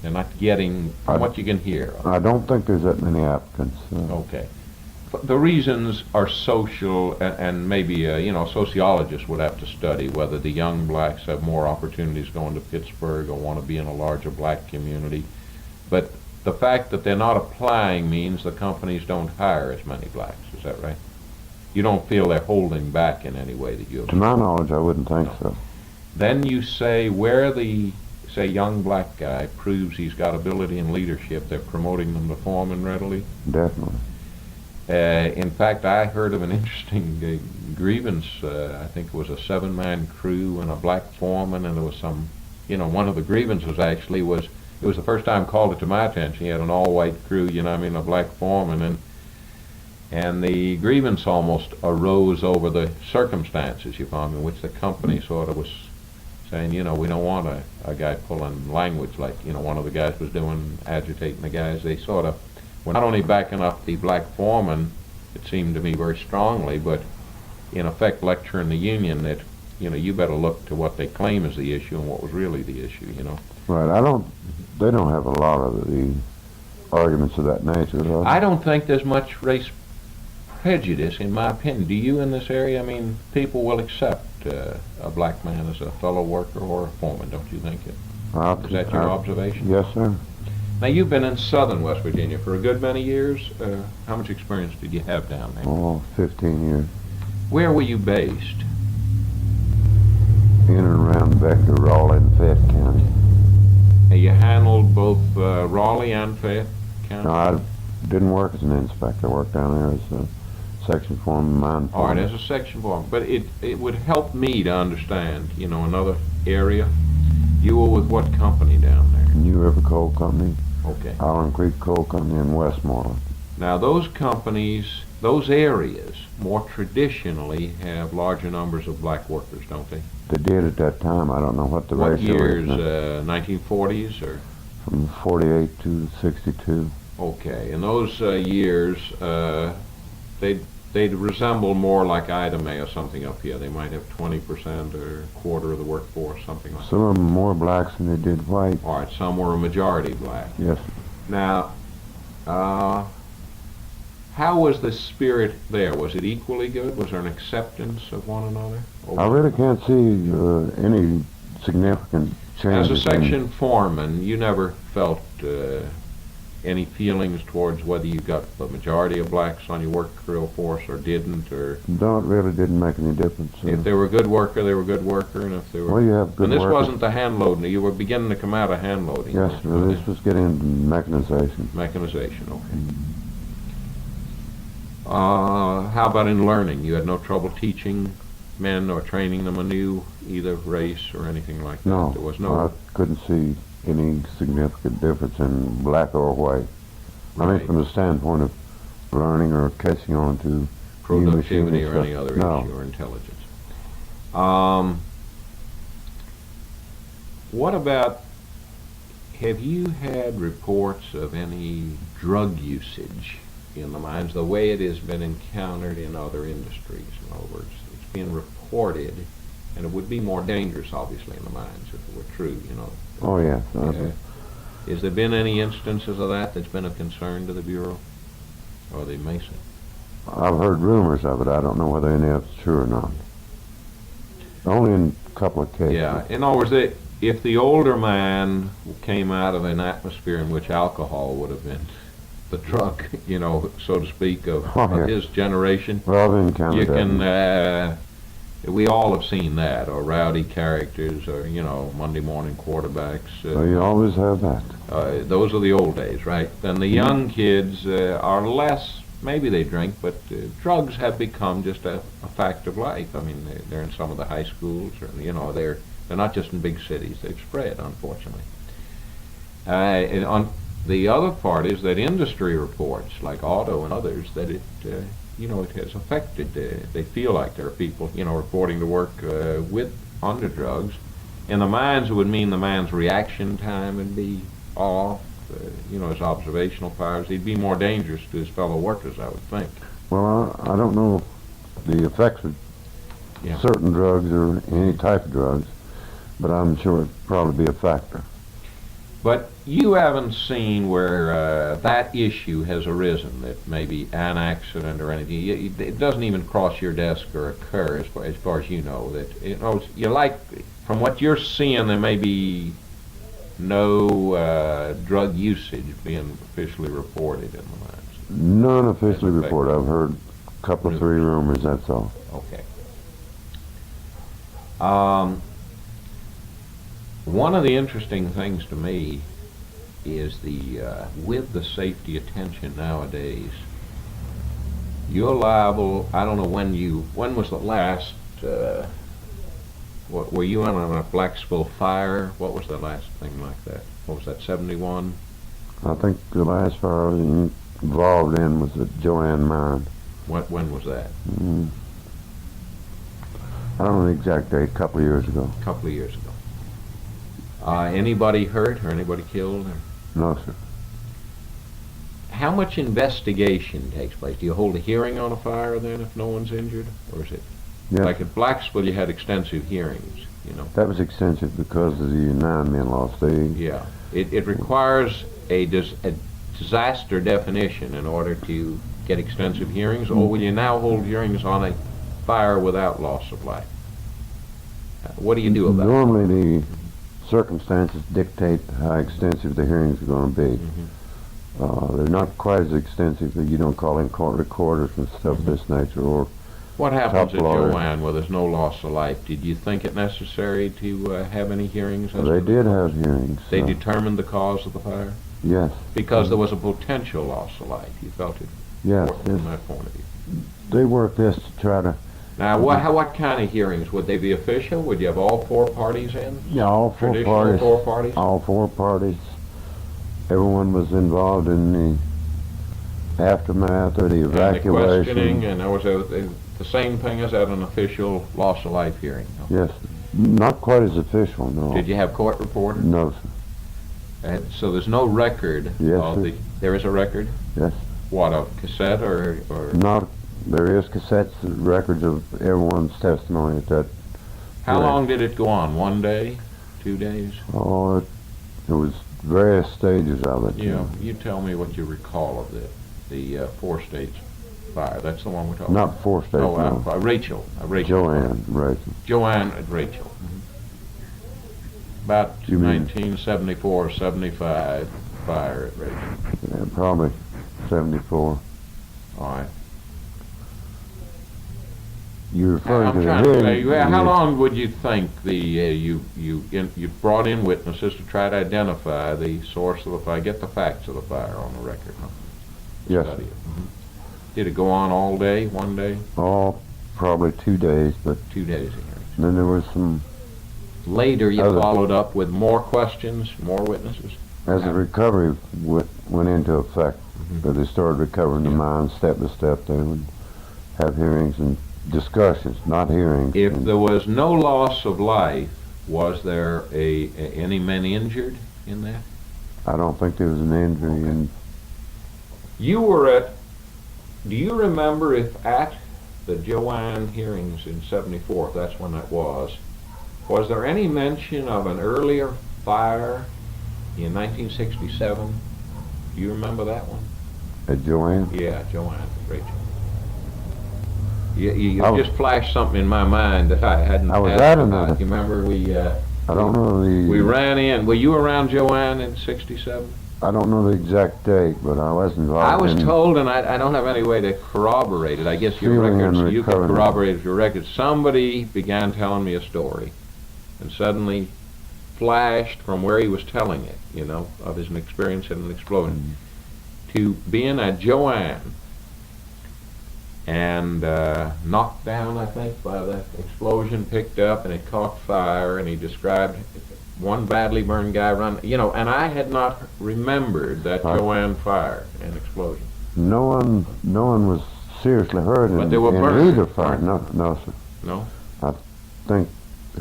They're not getting, from what you can hear. I don't think there's that many applicants. Okay. The reasons are social, and maybe, sociologists would have to study whether the young blacks have more opportunities going to Pittsburgh or want to be in a larger black community. But the fact that they're not applying means the companies don't hire as many blacks. Is that right? You don't feel they're holding back in any way that you To my knowledge, I wouldn't think No. so. Then you say where the, say, young black guy proves he's got ability and leadership, they're promoting them to foreman readily. Definitely. In fact, I heard of an interesting grievance. I think it was a 7-man crew and a black foreman, and there was some, one of the grievances actually was, it was the first time called it to my attention. He had an all-white crew, a black foreman, and the grievance almost arose over the circumstances, you follow me, in which the company sort of was saying, we don't want a guy pulling language like, one of the guys was doing, agitating the guys. They sort of were not only backing up the black foreman, it seemed to me very strongly, but in effect lecturing the union that, you better look to what they claim is the issue and what was really the issue, Right. They don't have a lot of the arguments of that nature, do they? I don't think there's much race prejudice, in my opinion. Do you in this area? I mean, people will accept a black man as a fellow worker or a foreman, don't you think? Is that your observation? Yes, sir. Now, you've been in southern West Virginia for a good many years. How much experience did you have down there? Oh, 15 years. Where were you based? In and around Vector, Raleigh, and Fayette County. And you handled both Raleigh and Fayette County? No, I didn't work as an inspector. I worked down there as a section foreman, mine All right, foreman. as a section foreman. But it would help me to understand, another area. You were with what company down there? New River Coal Company, Okay. Island Creek Coal Company, and Westmoreland. Now, those companies, those areas, more traditionally have larger numbers of black workers, don't they? They did at that time. I don't know what the What ratio years, is now. 1940s or? From 48 to 62. Okay, in those years, they'd resemble more like Ida May or something up here. They might have 20% or a quarter of the workforce, something like that. Some of them more blacks than they did white. All right, some were a majority black. Yes. Now, how was the spirit there? Was it equally good? Was there an acceptance of one another? I really can't see any significant As changes. a section foreman, you never felt any feelings towards whether you got the majority of blacks on your work crew force or didn't, or No, it really didn't make any difference. if they were a good worker, they were a good worker, and if they were... Well, you have good And this workers. wasn't the hand loading. You were beginning to come out of hand loading. Yes, sir. This was getting into mechanization. Mechanization, okay. How about in learning? You had no trouble teaching men or training them anew, either race or anything like that? No, There was no... I couldn't see any significant difference in black or white. I mean, Right. from the standpoint of learning or catching on to new productivity machinery or any stuff. other No. issue or intelligence. What about, have you had reports of any drug usage in the mines, the way it has been encountered in other industries? In other words, it's been reported, and it would be more dangerous, obviously, in the mines if it were true, Oh, yes. Has there been any instances of that that's been of concern to the Bureau or the MESA? I've heard rumors of it. I don't know whether any of it's true or not. Only in a couple of cases. Yeah, in other words, if the older man came out of an atmosphere in which alcohol would have been the drug, so to speak, of yeah. his generation, Well, I've encountered you that. can, we all have seen that, or rowdy characters, or, Monday morning quarterbacks. Well, you always have that. Those are the old days, right? Then the young kids are less, maybe they drink, but drugs have become just a fact of life. I mean, they're in some of the high schools, or, they're not just in big cities. They've spread, unfortunately. And on the other part is that industry reports, like auto and others, that it has affected. They feel like there are people, reporting to work under drugs. In the mines, it would mean the man's reaction time would be off. His observational powers. He'd be more dangerous to his fellow workers, I would think. Well, I don't know the effects of Yeah. certain drugs or any type of drugs, but I'm sure it'd probably be a factor. But you haven't seen where that issue has arisen, that maybe an accident or anything. It doesn't even cross your desk or occur, as far as you know. That you like, from what you're seeing, there may be no drug usage being officially reported in the mines. None officially That's a reported. I've heard couple of 3 rumors, that's all. Okay. One of the interesting things to me is with the safety attention nowadays, you're liable, I don't know when was the last, were you on a Blacksville fire? What was the last thing like that? What was that, 71? I think the last fire I was involved in was at Joanne Mine. When was that? I don't know the exact date, a couple of years ago. A couple of years ago. Anybody hurt or anybody killed? Or? No, sir. How much investigation takes place? Do you hold a hearing on a fire then if no one's injured? Or is it, Yeah. like at Blacksville you had extensive hearings, you know? That was extensive because of the 9 men lost. Yeah. It requires a disaster definition in order to get extensive hearings, or will you now hold hearings on a fire without loss of life? What do you do about Normally the circumstances dictate how extensive the hearings are going to be. They're not quite as extensive that you don't call in court recorders and stuff of this nature. Or What happens at top lawyer. Joanne where there's no loss of life? Did you think it necessary to have any hearings? They did have hearings. They determined the cause of the fire? Yes. Because there was a potential loss of life. You felt it Yes. important from that point of view. They worked this to try to. Now, what kind of hearings? Would they be official? Would you have all 4 parties in? Yeah, all 4 Traditional parties. 4 parties? All 4 parties. Everyone was involved in the aftermath or the And the evacuation. questioning, and there was the same thing as at an official loss of life hearing. No? Yes. Not quite as official, no. Did you have court reporters? No, sir. So there's no record Yes, of sir. there is a record? Yes. What, a cassette or? Not. There is cassettes, records of everyone's testimony at that. How Right. long did it go on? 1 day? 2 days? Oh, it was various stages of it. Yeah, you tell me what you recall of the 4 states fire. That's the one we're talking about. Not 4 stages. Oh, no. Rachel. Joanne, right. Joanne and Rachel. About You mean- 1974, 75 fire at Rachel. Yeah, probably 74. All right. You're referring I'm to the trying to hearing. say, how long would you think you brought in witnesses to try to identify the source of the fire, get the facts of the fire on the record? Huh? Yes. Study it. Did it go on all day, 1 day, Oh, probably 2 days, but 2 days of hearings? then there was some, Later, you Other- followed up with more questions, more witnesses? as the recovery went into effect, that they started recovering the mine step by step, they would have hearings and discussions, not hearings. If and there was no loss of life, was there any men injured in that? I don't think there was an injury, and You were do you remember if at the Joanne hearings in 74, if that's when that was there any mention of an earlier fire in 1967? Do you remember that one? at Joanne, Yeah, Joanne, Rachel. You I was- just flashed something in my mind that I hadn't I was asked at about. another. You remember I don't know we the, ran in, were you around Joanne in 67? I don't know the exact date, but I was involved I was in. told, and I don't have any way to corroborate it, I guess your Stealing records, and you can recovering. corroborate your records. Somebody began telling me a story, and suddenly flashed from where he was telling it, you know, of his experience in an explosion, to being at Joanne, and knocked down, I think, by the explosion, picked up, and it caught fire, and he described one badly burned guy run, you know, and I had not remembered that Right. Joanne fire and explosion. No one was seriously hurt But in, they were in burned, either fire. right? No, sir. No? I think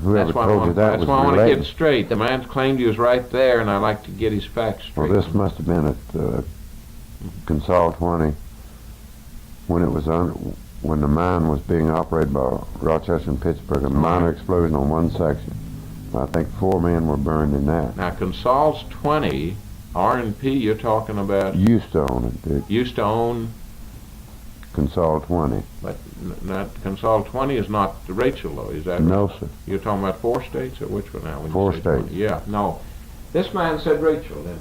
whoever That's why I told you want, that that's was why I want to get related. it straight. The man claimed he was right there, and I'd like to get his facts Well, straight. this must have been at Consol 20 when it was when the mine was being operated by Rochester and Pittsburgh. A minor explosion on one section. I think 4 men were burned in that. Now, Consol's 20, R&P you're talking about, Used to own it, Dick. used to own, Consol 20. but not Consol 20 is not the Rachel, though, is that No, right? sir. You're talking about 4 states, or which one now? when you 4 say states. 20? Yeah, no. This man said Rachel, didn't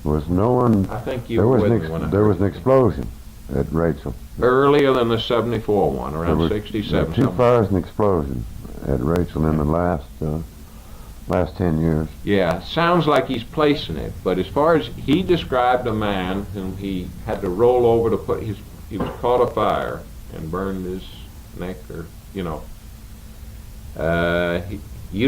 he? Was no one. I think you There were was with me when I there heard was an it. explosion. at Rachel. Earlier than the 74 one, There around were 67 two something. fires and explosions at Rachel in the last 10 years. Yeah, sounds like he's placing it, but as far as he described a man whom he had to roll over to put he was caught afire and burned his neck, or you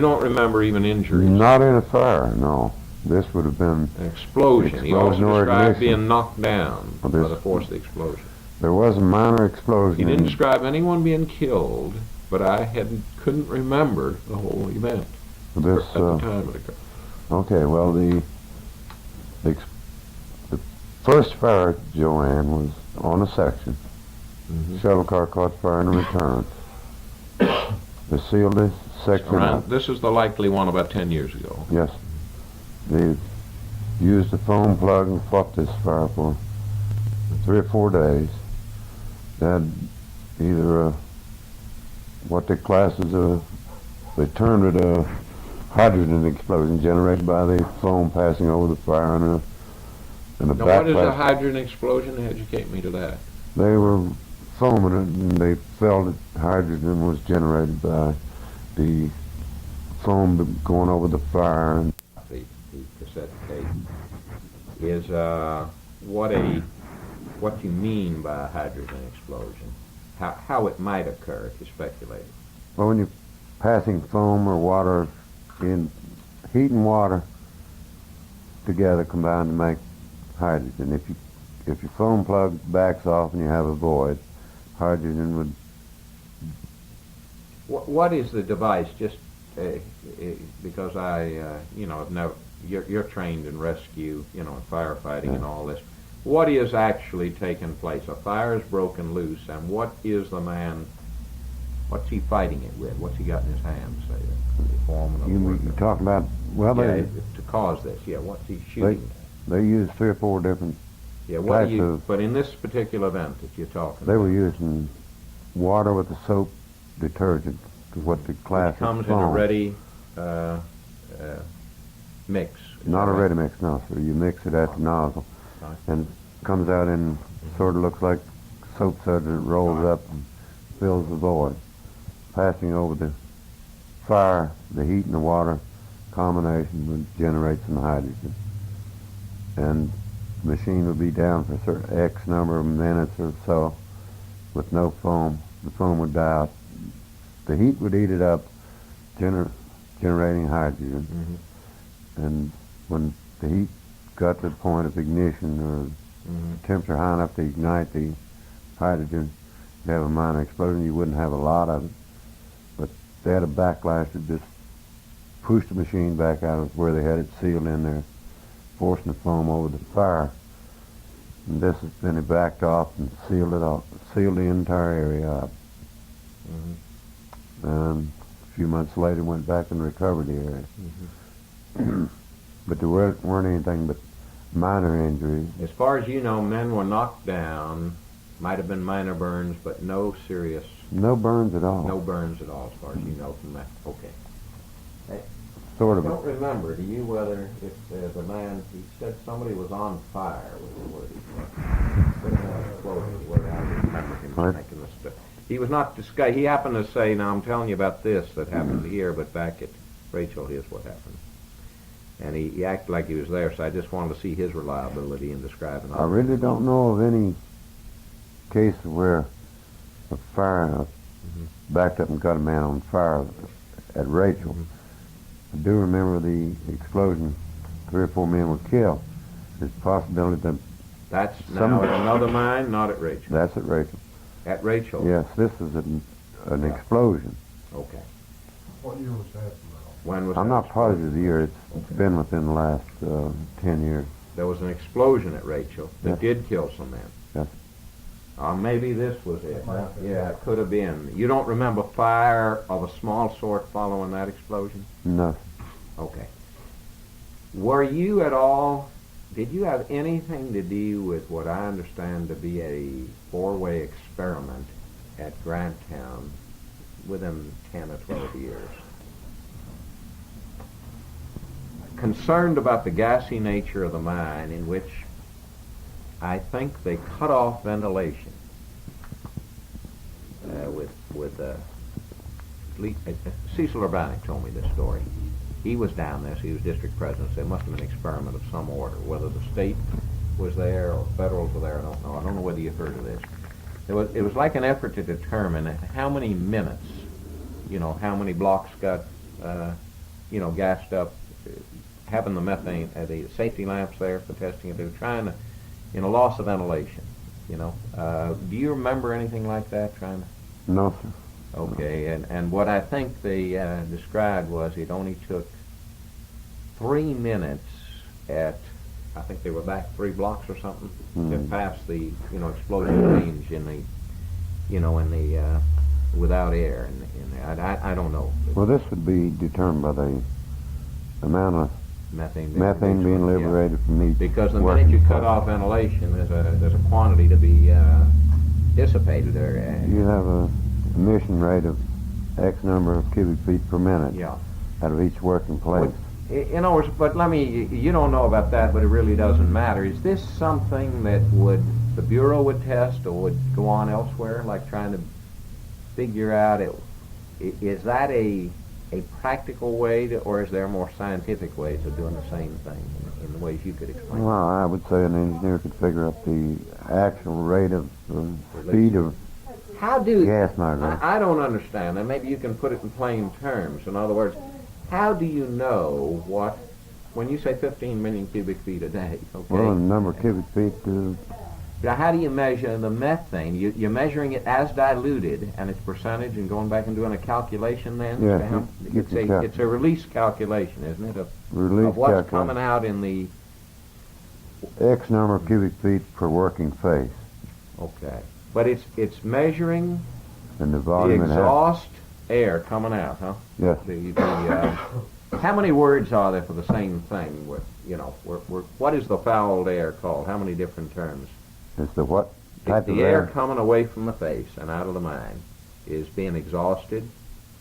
don't remember even injuries. Not in a fire, no. This would have been An explosion. He also Explosion or described ignition. being knocked down Well, by this- the force of the explosion. there was a minor He explosion. didn't in- describe anyone being killed, but I couldn't remember the whole event this. at the time it occurred. Okay, well, the first fire at Joanne was on a section. Mhm. Shuttle car caught fire and returned. They sealed this section up. This is the likely one about 10 years ago. Yes. They used a foam plug and fought this fire for 3 or 4 days. They had either what they class as they termed it a hydrogen explosion generated by the foam passing over the fire and a Now, what is a backflash. hydrogen explosion? Educate me to that. They were foaming it, and they felt that hydrogen was generated by the foam going over the fire. And The cassette tape is what you mean by a hydrogen explosion. How it might occur, if you speculate. well, when you're passing foam or water in heat and water together combine to make hydrogen. If your foam plug backs off and you have a void, hydrogen would. What is the device? Just because I've never. You're trained in rescue, and firefighting and all this. What is actually taking place? A fire is broken loose, and what is the man? What's he fighting it with? What's he got in his hands? Say, the foreman of the You work? talk about To cause this, what's he shooting? they used 3 or 4 different. What types do you? of- But in this particular event that you're talking, They were about, using water with the soap detergent, is what the class which comes is in a foam. ready mix. Is Not that a right? ready mix, no, sir. You mix it at the nozzle, Right. and comes out in sort of looks like soap suds that rolls up and fills the void, passing over the fire. The heat and the water combination would generate some hydrogen, and the machine would be down for a certain X number of minutes or so with no foam. The foam would die out. The heat would eat it up, generating hydrogen. Mhm. And when the heat got to the point of ignition or Mhm. temperature high enough to ignite the hydrogen, you'd have a minor explosion. You wouldn't have a lot of it, but they had a backlash that just pushed the machine back out of where they had it sealed in there, forcing the foam over the fire. And this has been backed off and sealed it off, sealed the entire area up. Mhm. And a few months later, went back and recovered the area. Mhm. But there weren't anything but minor injuries. As far as you know, men were knocked down. Might have been minor burns, but no serious, No burns at all. no burns at all, as far as you know from that. Okay. Sort I of. don't remember. Do you whether if the man he said somebody was on fire was the word he said. But it was explosion, the word I remember him Right. making this stuff. He was not discussed. He happened to say, "Now I'm telling you about this that happened here, but back at Rachel, here's what happened." And he acted like he was there, so I just wanted to see his reliability in describing. I really don't know of any case where a fire backed up and got a man on fire at Rachel. I do remember the explosion. 3 or 4 men were killed. There's a possibility that That's Some- now at another mine, not at Rachel. that's at Rachel. At Rachel. Yes, this is an explosion. Okay. What year was that, Merle? When was I'm that not explosion? positive the year. It's been within the last 10 years. There was an explosion at Rachel that Yes. did kill some men. Yes. Maybe this was it. It might have been. Yeah, it could have been. You don't remember fire of a small sort following that explosion? No. Okay. Were you at all, did you have anything to do with what I understand to be a 4-way experiment at Granttown within 10 or 12 years? Concerned about the gassy nature of the mine, in which I think they cut off ventilation Cecil Urbanic told me this story. He was down there, so he was district president, so it must have been an experiment of some order. Whether the state was there or federals were there, I don't know. I don't know whether you've heard of this. It was like an effort to determine how many minutes, how many blocks got, gassed up, having the methane, the safety lamps there for testing it. They were trying to, loss of ventilation, Do you remember anything like that, trying to? No, sir. Okay, and what I think they described was it only took 3 minutes at, I think they were back 3 blocks or something, to pass the, explosion range in the, without air in there. I don't know. Well, this would be determined by the amount of Methane being liberated from each. Because the minute you cut off ventilation, there's a quantity to be dissipated there. You have a emission rate of X number of cubic feet per minute out of each working place. In other words, but you don't know about that, but it really doesn't matter. Is this something that the Bureau would test or would go on elsewhere, like trying to figure out, is that a practical way, or is there more scientific ways of doing the same thing in the ways you could explain? Well, I would say an engineer could figure out the actual rate of speed of gas migration. I don't understand, and maybe you can put it in plain terms. In other words, how do you know when you say 15 million cubic feet a day, okay? Well, the number of cubic feet Now, how do you measure the methane? You're measuring it as diluted and its percentage and going back and doing a calculation then? Yeah, it's a release calculation, isn't it? Of what's coming out in the... X number of cubic feet per working face. Okay. But it's measuring and the volume exhaust air coming out, huh? Yes. How many words are there for the same thing? What is the fouled air called? How many different terms? It's the what type of air? The air coming away from the face and out of the mine is being exhausted.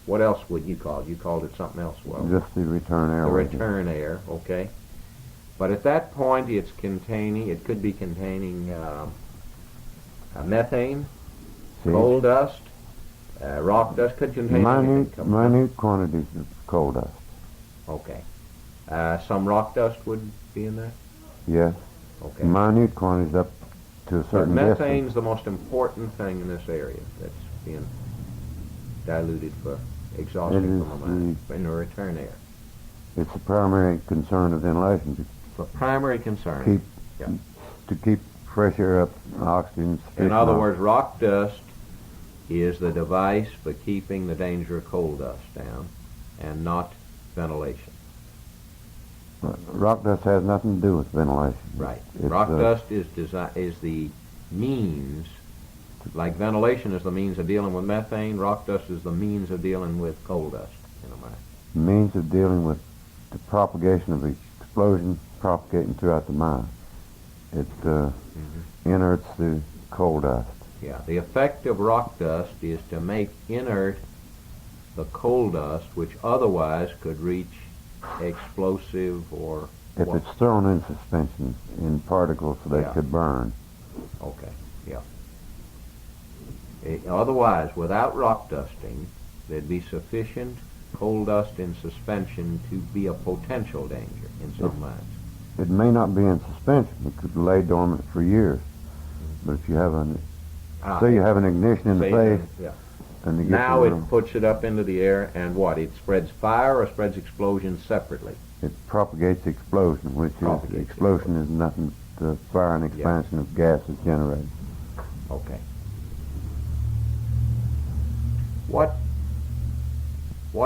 What else would you call it? You called it something else. Well, just the return air. The return air, okay. But at that point, it could be containing methane, coal dust, rock dust, could contain minute quantities of coal dust. Okay. Some rock dust would be in there? Yes. Okay. Minute quantities up to a certain distance. But methane's the most important thing in this area that's being diluted for exhaustion from the mine, in the return air. It's the primary concern of ventilation. The primary concern. To keep fresh air up, oxygen. In other words, rock dust is the device for keeping the danger of coal dust down, and not ventilation. Rock dust has nothing to do with ventilation. Right. Rock dust is the means, like ventilation is the means of dealing with methane, rock dust is the means of dealing with coal dust in a mine. Means of dealing with the propagation of the explosion propagating throughout the mine. It inerts the coal dust. Yeah, the effect of rock dust is to make inert the coal dust, which otherwise could reach explosive or... If it's thrown in suspension in particles, they could burn. Okay, yeah. Otherwise, without rock dusting, there'd be sufficient coal dust in suspension to be a potential danger in some mines. It may not be in suspension. It could lay dormant for years. But if you have you have an ignition in the face, and you now it puts it up into the air, and what? It spreads fire or spreads explosion separately? It propagates explosion, which explosion is nothing but the fire and expansion of gases generated. Okay. What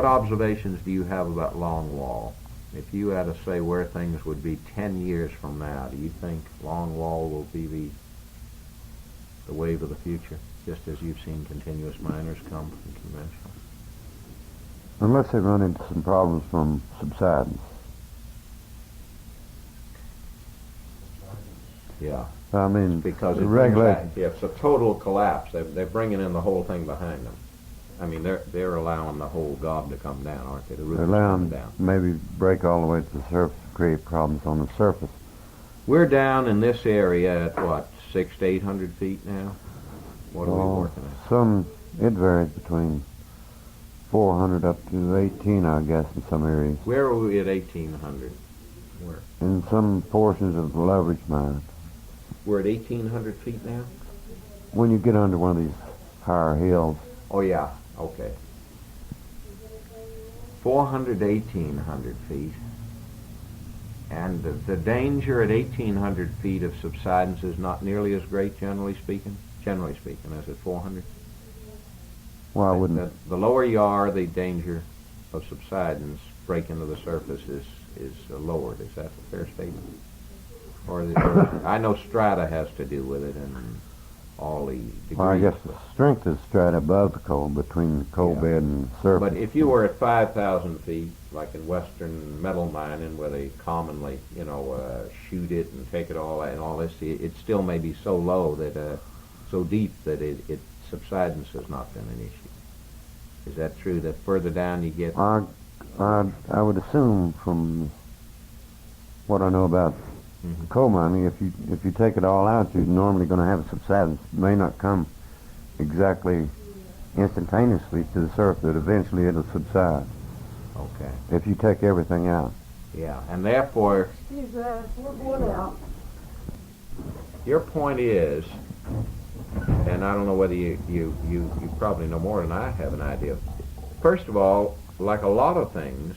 observations do you have about Long Wall? If you had to say where things would be 10 years from now, do you think Long Wall will be the wave of the future, just as you've seen continuous miners come from conventional? Unless they run into some problems from subsidence. Yeah. I mean, because it's a total collapse. They're bringing in the whole thing behind them. I mean, they're allowing the whole gob to come down, aren't they? The roof they're allowing maybe break all the way to the surface, create problems on the surface. We're down in this area at what, 600 to 800 feet now? What are we working at? It varies between 400 up to 18, I guess, in some areas. Where are we at 1800? Where? In some portions of the leverage mine. We're at 1800 feet now? When you get under one of these higher hills, Oh yeah, okay. 400 to 1800 feet. And the danger at 1800 feet of subsidence is not nearly as great, generally speaking, as at 400. well, I wouldn't. The lower you are, the danger of subsidence, break into the surface, is lowered. Is that a fair statement? Or I know strata has to do with it and all the degrees. Well, I guess the strength is straight above the coal, between the coal Yeah. bed and surface. But if you were at 5,000 feet, like in western metal mining, where they commonly, shoot it and take it all and all this, it still may be so low that, so deep that it subsidence has not been an issue. Is that true? That further down you get? I would assume from what I know about coal mining, if you take it all out, you're normally going to have a subsidence. It may not come exactly instantaneously to the surface, but eventually it'll subside Okay. if you take everything out. Yeah, and therefore, Excuse us, we're going out. your point is, and I don't know whether you probably know more than I have an idea. First of all, like a lot of things,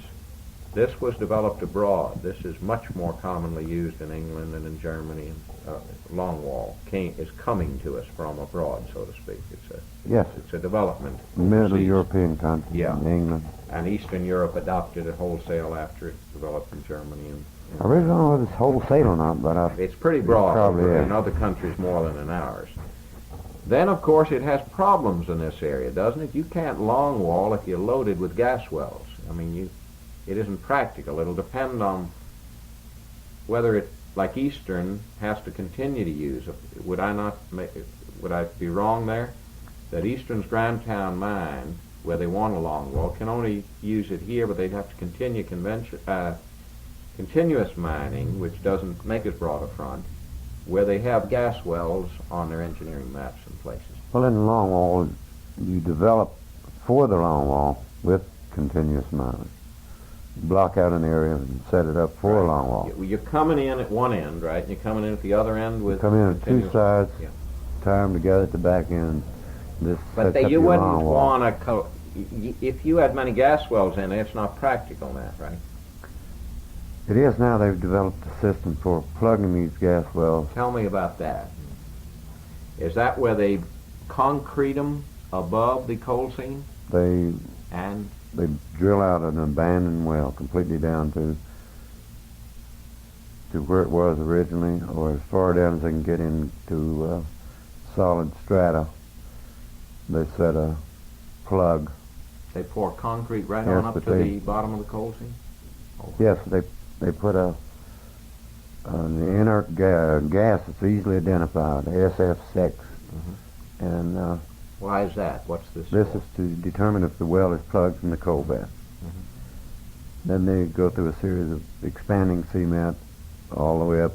this was developed abroad. This is much more commonly used in England and in Germany. And longwall is coming to us from abroad, so to speak. Yes, It's a development. Middle overseas. European countries, Yeah. in England. And Eastern Europe adopted it wholesale after it developed in Germany. I really don't know whether it's wholesale or not, but It's pretty broad Probably is. in other countries more than in ours. Then, of course, it has problems in this area, doesn't it? You can't longwall if you're loaded with gas wells. I mean, it isn't practical. It'll depend on whether it, like Eastern, has to continue to use. Would I be wrong there? That Eastern's Grandtown mine, where they want a longwall, can only use it here, but they'd have to continue continuous mining, which doesn't make as broad a front, where they have gas wells on their engineering maps and places. well, in the longwall, you develop for the longwall with continuous mining. Block out an area and set it up for a longwall. You're coming in at one end, right? And you're coming in at the other end with Come in at two continuous- sides, Yeah. tie them together at the back end. This But sets up you your wouldn't longwall. want to, if you had many gas wells in it, it's not practical now, right? It is now. They've developed a system for plugging these gas wells. Tell me about that. Is that where they concrete them above the coal seam? They And drill out an abandoned well completely down to where it was originally, or as far down as they can get into solid strata. They set a plug. they pour concrete right Yes, on up but to they- the bottom of the coal seam? Yes, they put an inert gas that's easily identified, SF6, and Why is that? What's this this for? is to determine if the well is plugged from the coal bed. Then they go through a series of expanding cement all the way up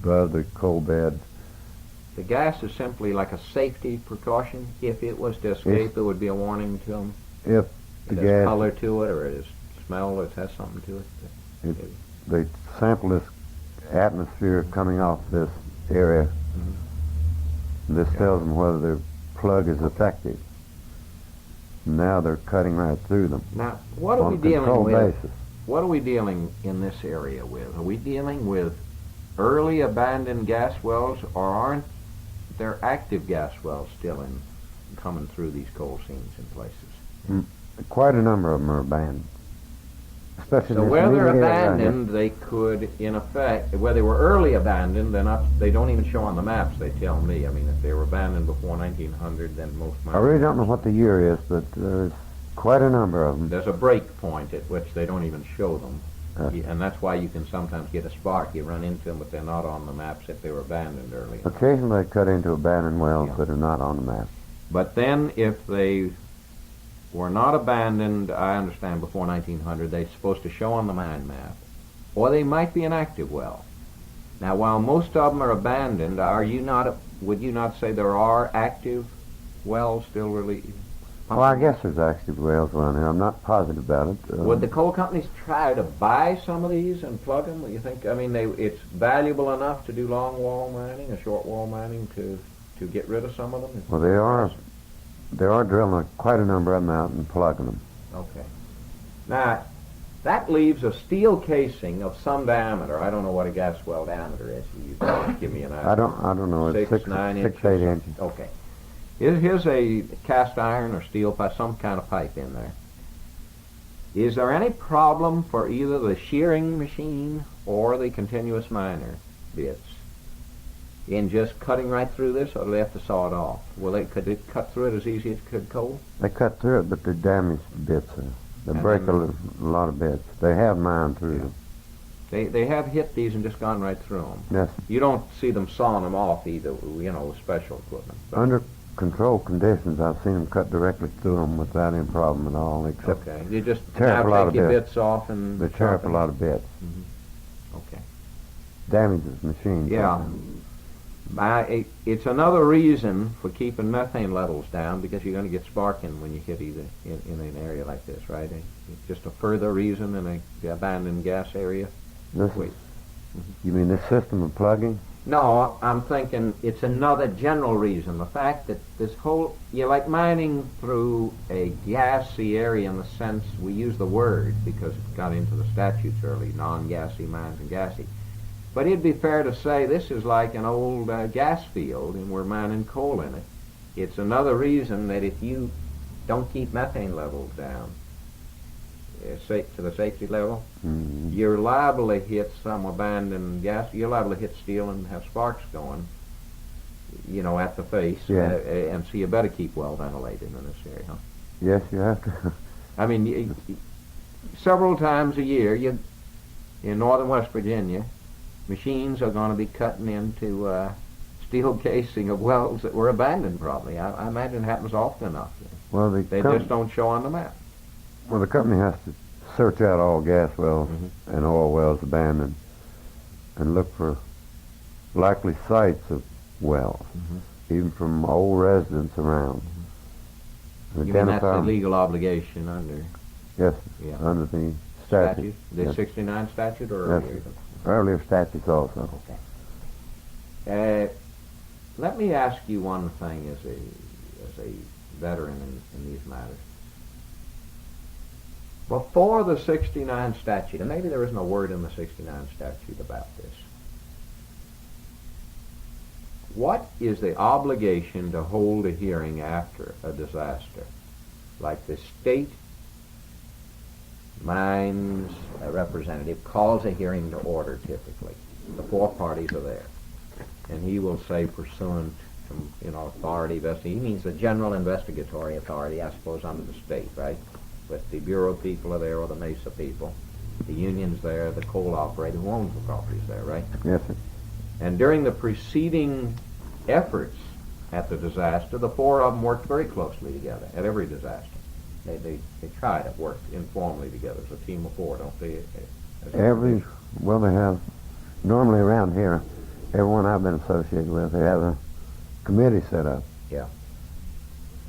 above the coal bed. The gas is simply like a safety precaution. If it was to escape, there would be a warning to them. If the It has gas, color to it, or it has smell, or it has something to it. they sample this atmosphere coming off this area. This tells them whether their plug is effective. Now they're cutting right through them Now, what are on we a dealing controlled with? basis. What are we dealing in this area with? Are we dealing with early abandoned gas wells, or aren't there active gas wells still coming through these coal seams in places? Quite a number of them are abandoned. Especially So in this where they're immediate area. abandoned, they could, in effect, where they were early abandoned, they don't even show on the maps, they tell me. I mean, if they were abandoned before 1900, then most might. I really don't know what the year is, but there's quite a number of them. There's a break point at which they don't even show them. Yes. And that's why you can sometimes get a spark. You run into them, but they're not on the maps if they were abandoned early enough. Occasionally they cut into abandoned wells Yeah. that are not on the map. But then if they were not abandoned, I understand, before 1900, they're supposed to show on the mine map. Or they might be an active well. Now, while most of them are abandoned, would you not say there are active wells still really? Well, I guess there's active wells around here. I'm not positive about it. Would the coal companies try to buy some of these and plug them? You think? I mean, it's valuable enough to do long wall mining, or short wall mining, to get rid of some of them. Well, they are drilling quite a number of them out and plugging them. Okay. Now, that leaves a steel casing of some diameter. I don't know what a gas well diameter is. You can give me an idea. I don't know. It's 9 6, inches. 8 inches. Okay. Here's a cast iron or steel pipe, some kind of pipe in there. Is there any problem for either the shearing machine or the continuous miner bits in just cutting right through this, or do they have to saw it off? Could it cut through it as easy as it could coal? They cut through it, but they damage bits. They break a lot of bits. They have mined through them. They have hit these and just gone right through them. Yes. You don't see them sawing them off either, with special equipment. Under controlled conditions, I've seen them cut directly through them without any problem at all, except Okay, you just tear up a lot now of take your bits. bits off and they tear up a lot of bits. Okay. Damages the machine. Yeah. It's another reason for keeping methane levels down, because you're going to get sparking when you hit either in an area like this, right? It's just a further reason in the abandoned gas area. You mean this system of plugging? No, I'm thinking it's another general reason. The fact that you're like mining through a gassy area in the sense we use the word because it got into the statutes early, non-gassy mines and gassy. But it'd be fair to say this is like an old gas field and we're mining coal in it. It's another reason that if you don't keep methane levels down to the safety level, you're liable to hit some abandoned gas. You're liable to hit steel and have sparks going, at the face. Yeah. And so you better keep well ventilated in this area. Huh? Yes, you have to. I mean, several times a year, in northern West Virginia, machines are going to be cutting into steel casing of wells that were abandoned. Probably, I imagine it happens often enough. Well, they just don't show on the map. Well, the company has to search out all gas wells and oil wells abandoned and look for likely sites of wells, even from old residents around. You mean that's a legal obligation under? Yes, under the statute. The 69 statute or earlier? Yes, earlier statutes also. Okay. Let me ask you one thing as a veteran in these matters. Before the 69 statute, and maybe there isn't a word in the 69 statute about this, what is the obligation to hold a hearing after a disaster? Like the state mines representative calls a hearing to order typically. The four parties are there. And he will say pursuant to, authority vested. He means the general investigatory authority, I suppose, under the state, right? But the Bureau people are there, or the MESA people. The union's there, the coal operator who owns the property's there, right? Yes, sir. And during the preceding efforts at the disaster, the four of them worked very closely together at every disaster. They try to work informally together as a team of four, don't they? Well, they have. Normally around here, everyone I've been associated with, they have a committee set up. Yeah.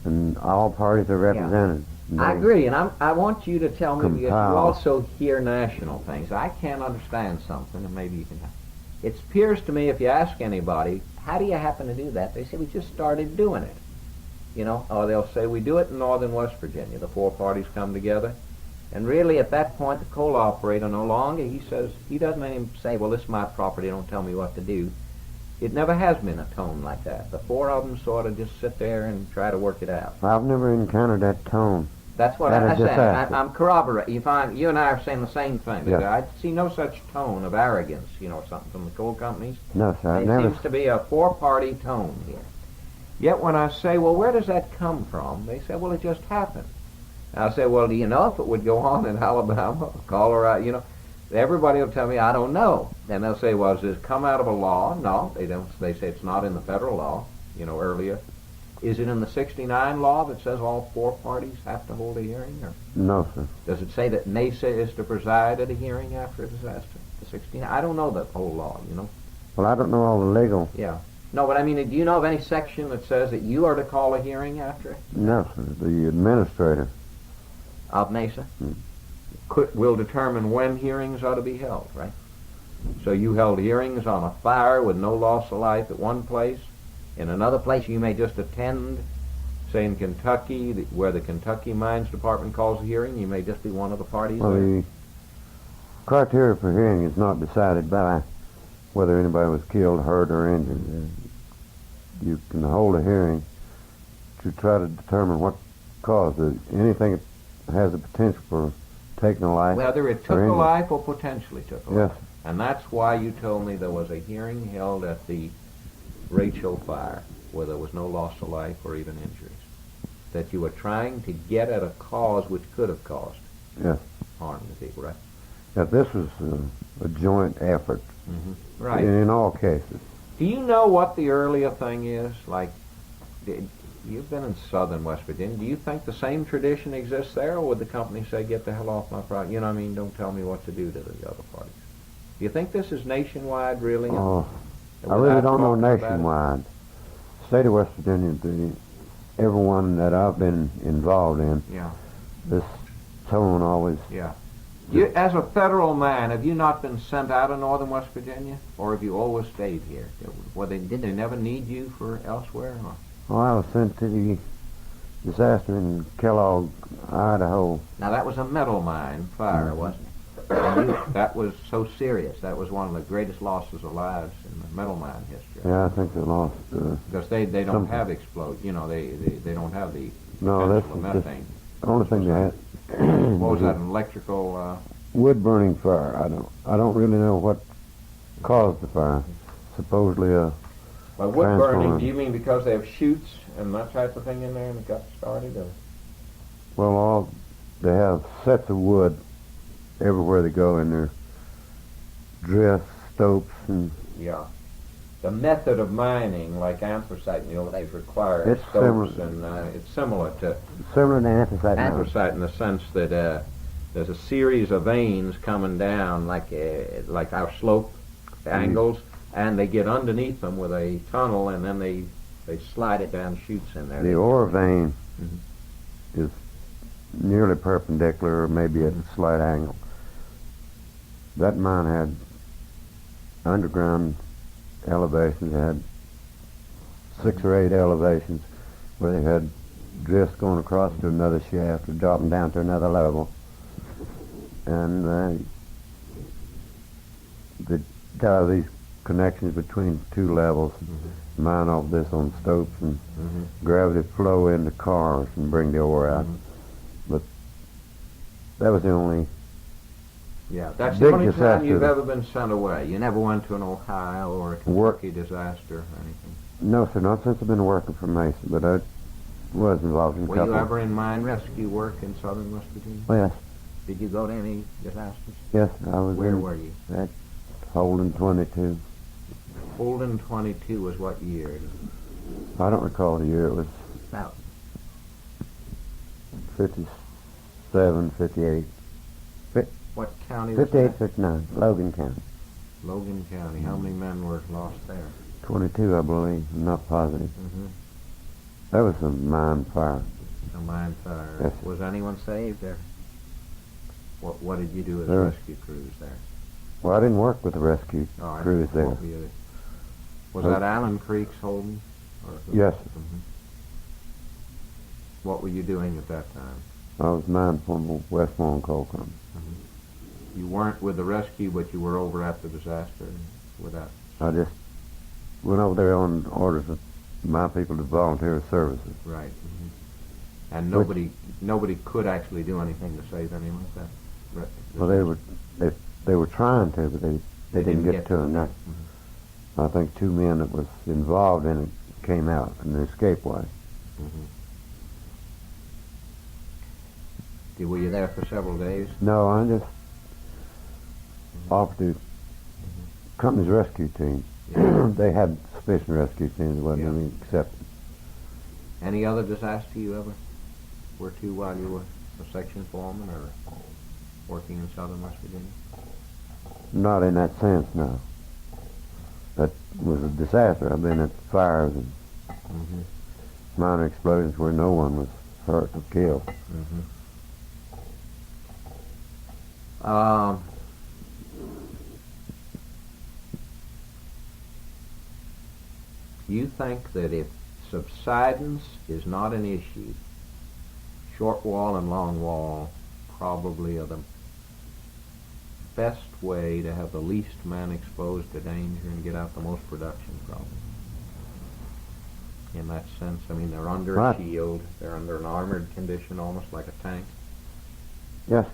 And all parties are represented. I agree, and I want you to tell me, because you compile. also hear national things. I can't understand something, and maybe you can. It appears to me, if you ask anybody, how do you happen to do that? They say, we just started doing it. Or they'll say, we do it in northern West Virginia. The four parties come together. And really, at that point, the coal operator no longer, he doesn't even say, well, this is my property, don't tell me what to do. It never has been a tone like that. The four of them sort of just sit there and try to work it out. I've never encountered that tone. That's what I said. I'm corroborating. You and I are saying the same thing. Yeah. I see no such tone of arrogance, something from the coal companies. No, sir. It seems to be a four-party tone here. Yet when I say, well, where does that come from? They say, well, it just happened. And I say, well, do you know if it would go on in Alabama, Colorado? Everybody will tell me, I don't know. And they'll say, well, does it come out of a law? No, they don't. They say it's not in the federal law, earlier. Is it in the 69 law that says all four parties have to hold a hearing? Or no, sir. does it say that MESA is to preside at a hearing after a disaster? The 69? I don't know the whole law, Well, I don't know all the legal. Yeah. No, but I mean, do you know of any section that says that you are to call a hearing after it? No, sir. The administrator. Of MESA? Hmm. Will determine when hearings are to be held, right? So you held hearings on a fire with no loss of life at one place. In another place you may just attend, say in Kentucky, where the Kentucky Mines Department calls a hearing, you may just be one of the parties Well, there. the criteria for hearing is not decided by whether anybody was killed, hurt, or injured. You can hold a hearing to try to determine what caused it. Anything that has the potential for taking a life. Whether it took or a injury. life or potentially took a life. Yes. And that's why you told me there was a hearing held at the Rachel fire where there was no loss of life or even injuries. That you were trying to get at a cause which could have caused Yes. harm to people, right? Now, this was a joint effort Right. in all cases. Do you know what the earlier thing is? Like, you've been in southern West Virginia. Do you think the same tradition exists there, or would the company say, get the hell off my property? You know what I mean? Don't tell me what to do to the other parties. Do you think this is nationwide, really? Oh, I Without really don't know talking about it? nationwide. State of West Virginia, everyone that I've been involved in, Yeah, this tone always. yeah. You, as a federal man, have you not been sent out of northern West Virginia, or have you always stayed here? Did they never need you for elsewhere? Or? Oh, I was sent to the disaster in Kellogg, Idaho. Now that was a metal mine fire, wasn't it? And that was so serious. That was one of the greatest losses of lives in the metal mine history. Yeah, I think they lost. Because they don't something. have explode. You know, they don't have the No, that's potential of methane. the only thing they had. What was that? An electrical? Wood burning fire. I don't really know what caused the fire. Supposedly By wood burning, transformer. do you mean because they have chutes and that type of thing in there and it got started? Or? Well, they have sets of wood everywhere they go in their drifts, stopes, and Yeah. The method of mining, like anthracite in the old days, required It's stopes, similar. and it's similar to similar to anthracite. mine. anthracite in the sense that there's a series of veins coming down like our slope angles, and they get underneath them with a tunnel, and then they slide it down chutes in there. The ore vein Mhm. is nearly perpendicular, or maybe at a slight angle. That mine had underground elevations. It had 6 or 8 elevations where they had drifts going across to another shaft or dropping down to another level. And there are these connections between 2 levels. Mine all this on stopes and gravity flow into cars and bring the ore out. But that was the only. Yeah, that's the Big only time disaster. you've ever been sent away. You never went to an Ohio or a Work- Kentucky disaster or anything. No, sir, not since I've been working for MESA, but I was involved in a Were couple. you ever in mine rescue work in southern West Virginia? Oh, yes, Did you go to any disasters? yes, I was Where in were you? at Holden 22. Holden 22 was what year? I don't recall the year. It was About 57, 58. what county was 58, that? 59, Logan County. Logan County. How many men were lost there? 22, I believe. I'm not positive. Mm-hmm. That was a mine fire. A mine fire. Yes. Was anyone saved there? What did you do as There- rescue crews there? Well, I didn't work with the rescue All right. crews there. What were you- Was Uh, that Allen Creek's Holden? Or- Yes. Mhm. What were you doing at that time? I was mine from Westmoreland Coal Company. You weren't with the rescue, but you were over at the disaster with that. I just went over there on orders of my people to volunteer services. Right. And nobody could actually do anything to save anyone at that. Well, they were trying to, but they didn't get to it. No. I think 2 men that was involved in it came out in the escape way. Were you there for several days? No, I just offered the company's rescue team. They had sufficient rescue teams. It wasn't Yeah. any accepted. Any other disaster you ever were to while you were a section foreman or working in southern West Virginia? Not in that sense, no. that was a disaster. I've been at fires and minor explosions where no one was hurt or killed. You think that if subsidence is not an issue, short wall and long wall probably are the best way to have the least man exposed to danger and get out the most production from it? In that sense, I mean, they're under Right. a shield, they're under an armored condition, almost like a tank, Yes,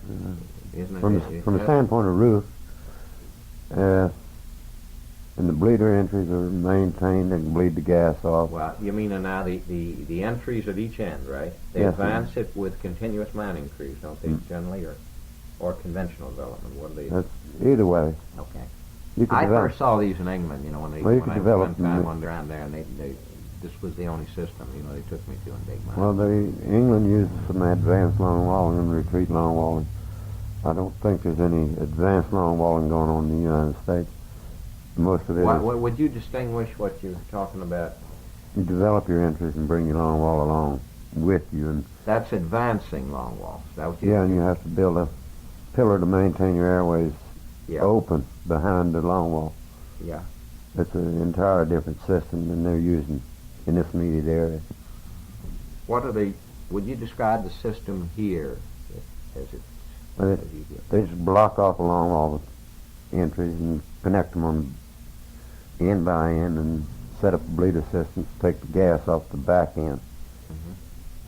isn't it? from the standpoint of roof, and the bleeder entries are maintained and bleed the gas off. Well, you mean now the entries at each end, right? They Yes, advance it with continuous mining crews, don't they, generally, or conventional development? What do they? That's either way. Okay. You could I develop. first saw these in England, you know, when they Well, you when could I develop spent time them. underground there, and they this was the only system, you know, they took me to in big mines. Well, England uses some advanced long walling and retreat long walling. I don't think there's any advanced long walling going on in the United States. Most of it What is would you distinguish what you're talking about? you develop your entries and bring your long wall along with you, and That's advancing long walls. Is that what you? yeah, and you have to build a pillar to maintain your airways Yeah. open behind the long wall. Yeah. It's an entirely different system than they're using in this immediate area. What are they? Would you describe the system here as it? Well, as you get? They just block off along all the entries and connect them on end by end and set up a bleeder system to take the gas off the back end,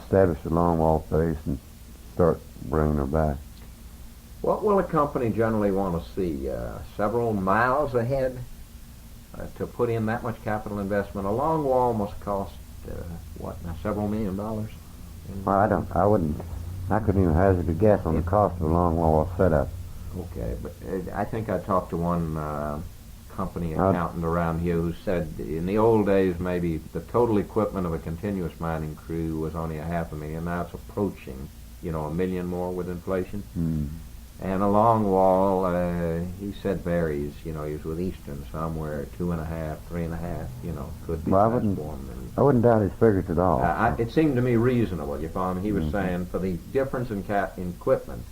establish the long wall face, and start bringing her back. What will a company generally want to see? Several miles ahead to put in that much capital investment? A long wall must cost what now? Several $1 million. Well, I couldn't even hazard a guess on the cost of a long wall setup. Okay, but I think I talked to one company accountant around here who said in the old days maybe the total equipment of a continuous mining crew was only $500,000. Now it's approaching, you know, $1 million more with inflation. And a long wall, he said varies. You know, he was with Eastern somewhere 2.5, 3.5. You know, could be. Well, I wouldn't doubt his figures at all. It seemed to me reasonable. You follow me? He was saying for the difference in equipment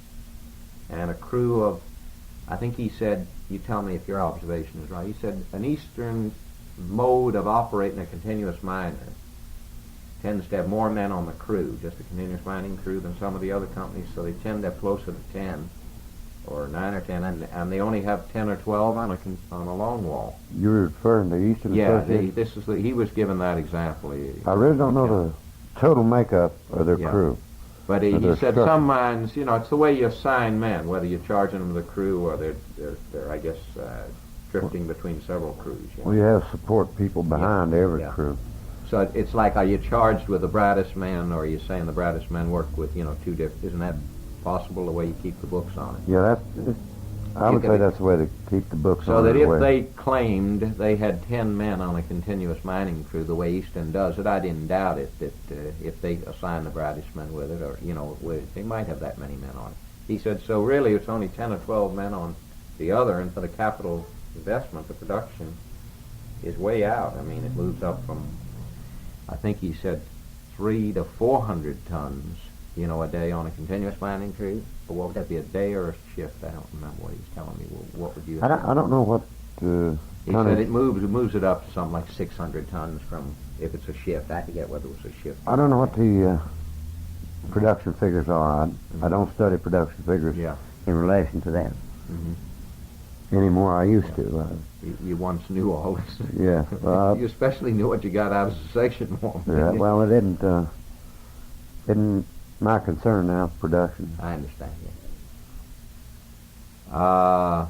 and a crew of, I think he said, you tell me if your observation is right, he said an Eastern mode of operating a continuous miner tends to have more men on the crew, just a continuous mining crew, than some of the other companies, so they tend to have closer to 10 or 9 or 10, and they only have 10 or 12 on a long wall. You're referring to Eastern Yeah, Association? he was given that example. I really don't know the total makeup of their Yeah. crew. But he their said structure. some mines, you know, it's the way you assign men, whether you're charging them the crew or they're I guess, drifting between several crews. You know? Well, you have support people behind every Yeah. crew. So it's like, are you charged with the brightest men, or are you saying the brightest men work with, you know, two different? Isn't that possible, the way you keep the books on it? Yeah, I would say that's the way to keep the books So on. that the if way. they claimed they had 10 men on a continuous mining crew, the way Easton does it, I didn't doubt it, that if they assign the brightest men with it, or, you know, they might have that many men on it. He said, so really it's only 10 or 12 men on the other, and for the capital investment, the production is way out. I mean, it moves up from, I think he said, 300 to 400 tons, you know, a day on a continuous mining crew. But what would that be, a day or a shift? I don't remember what he was telling me. What would you? I don't know what He said it moves it up to something like 600 tons from, if it's a shift. I forget whether it was a shift. I don't know what the production figures are. I don't study production figures Yeah. in relation to that anymore. I used to. You once knew all this. Yeah. You especially knew what you got out of section one. Yeah, well, it isn't my concern now, production. I understand. Yeah.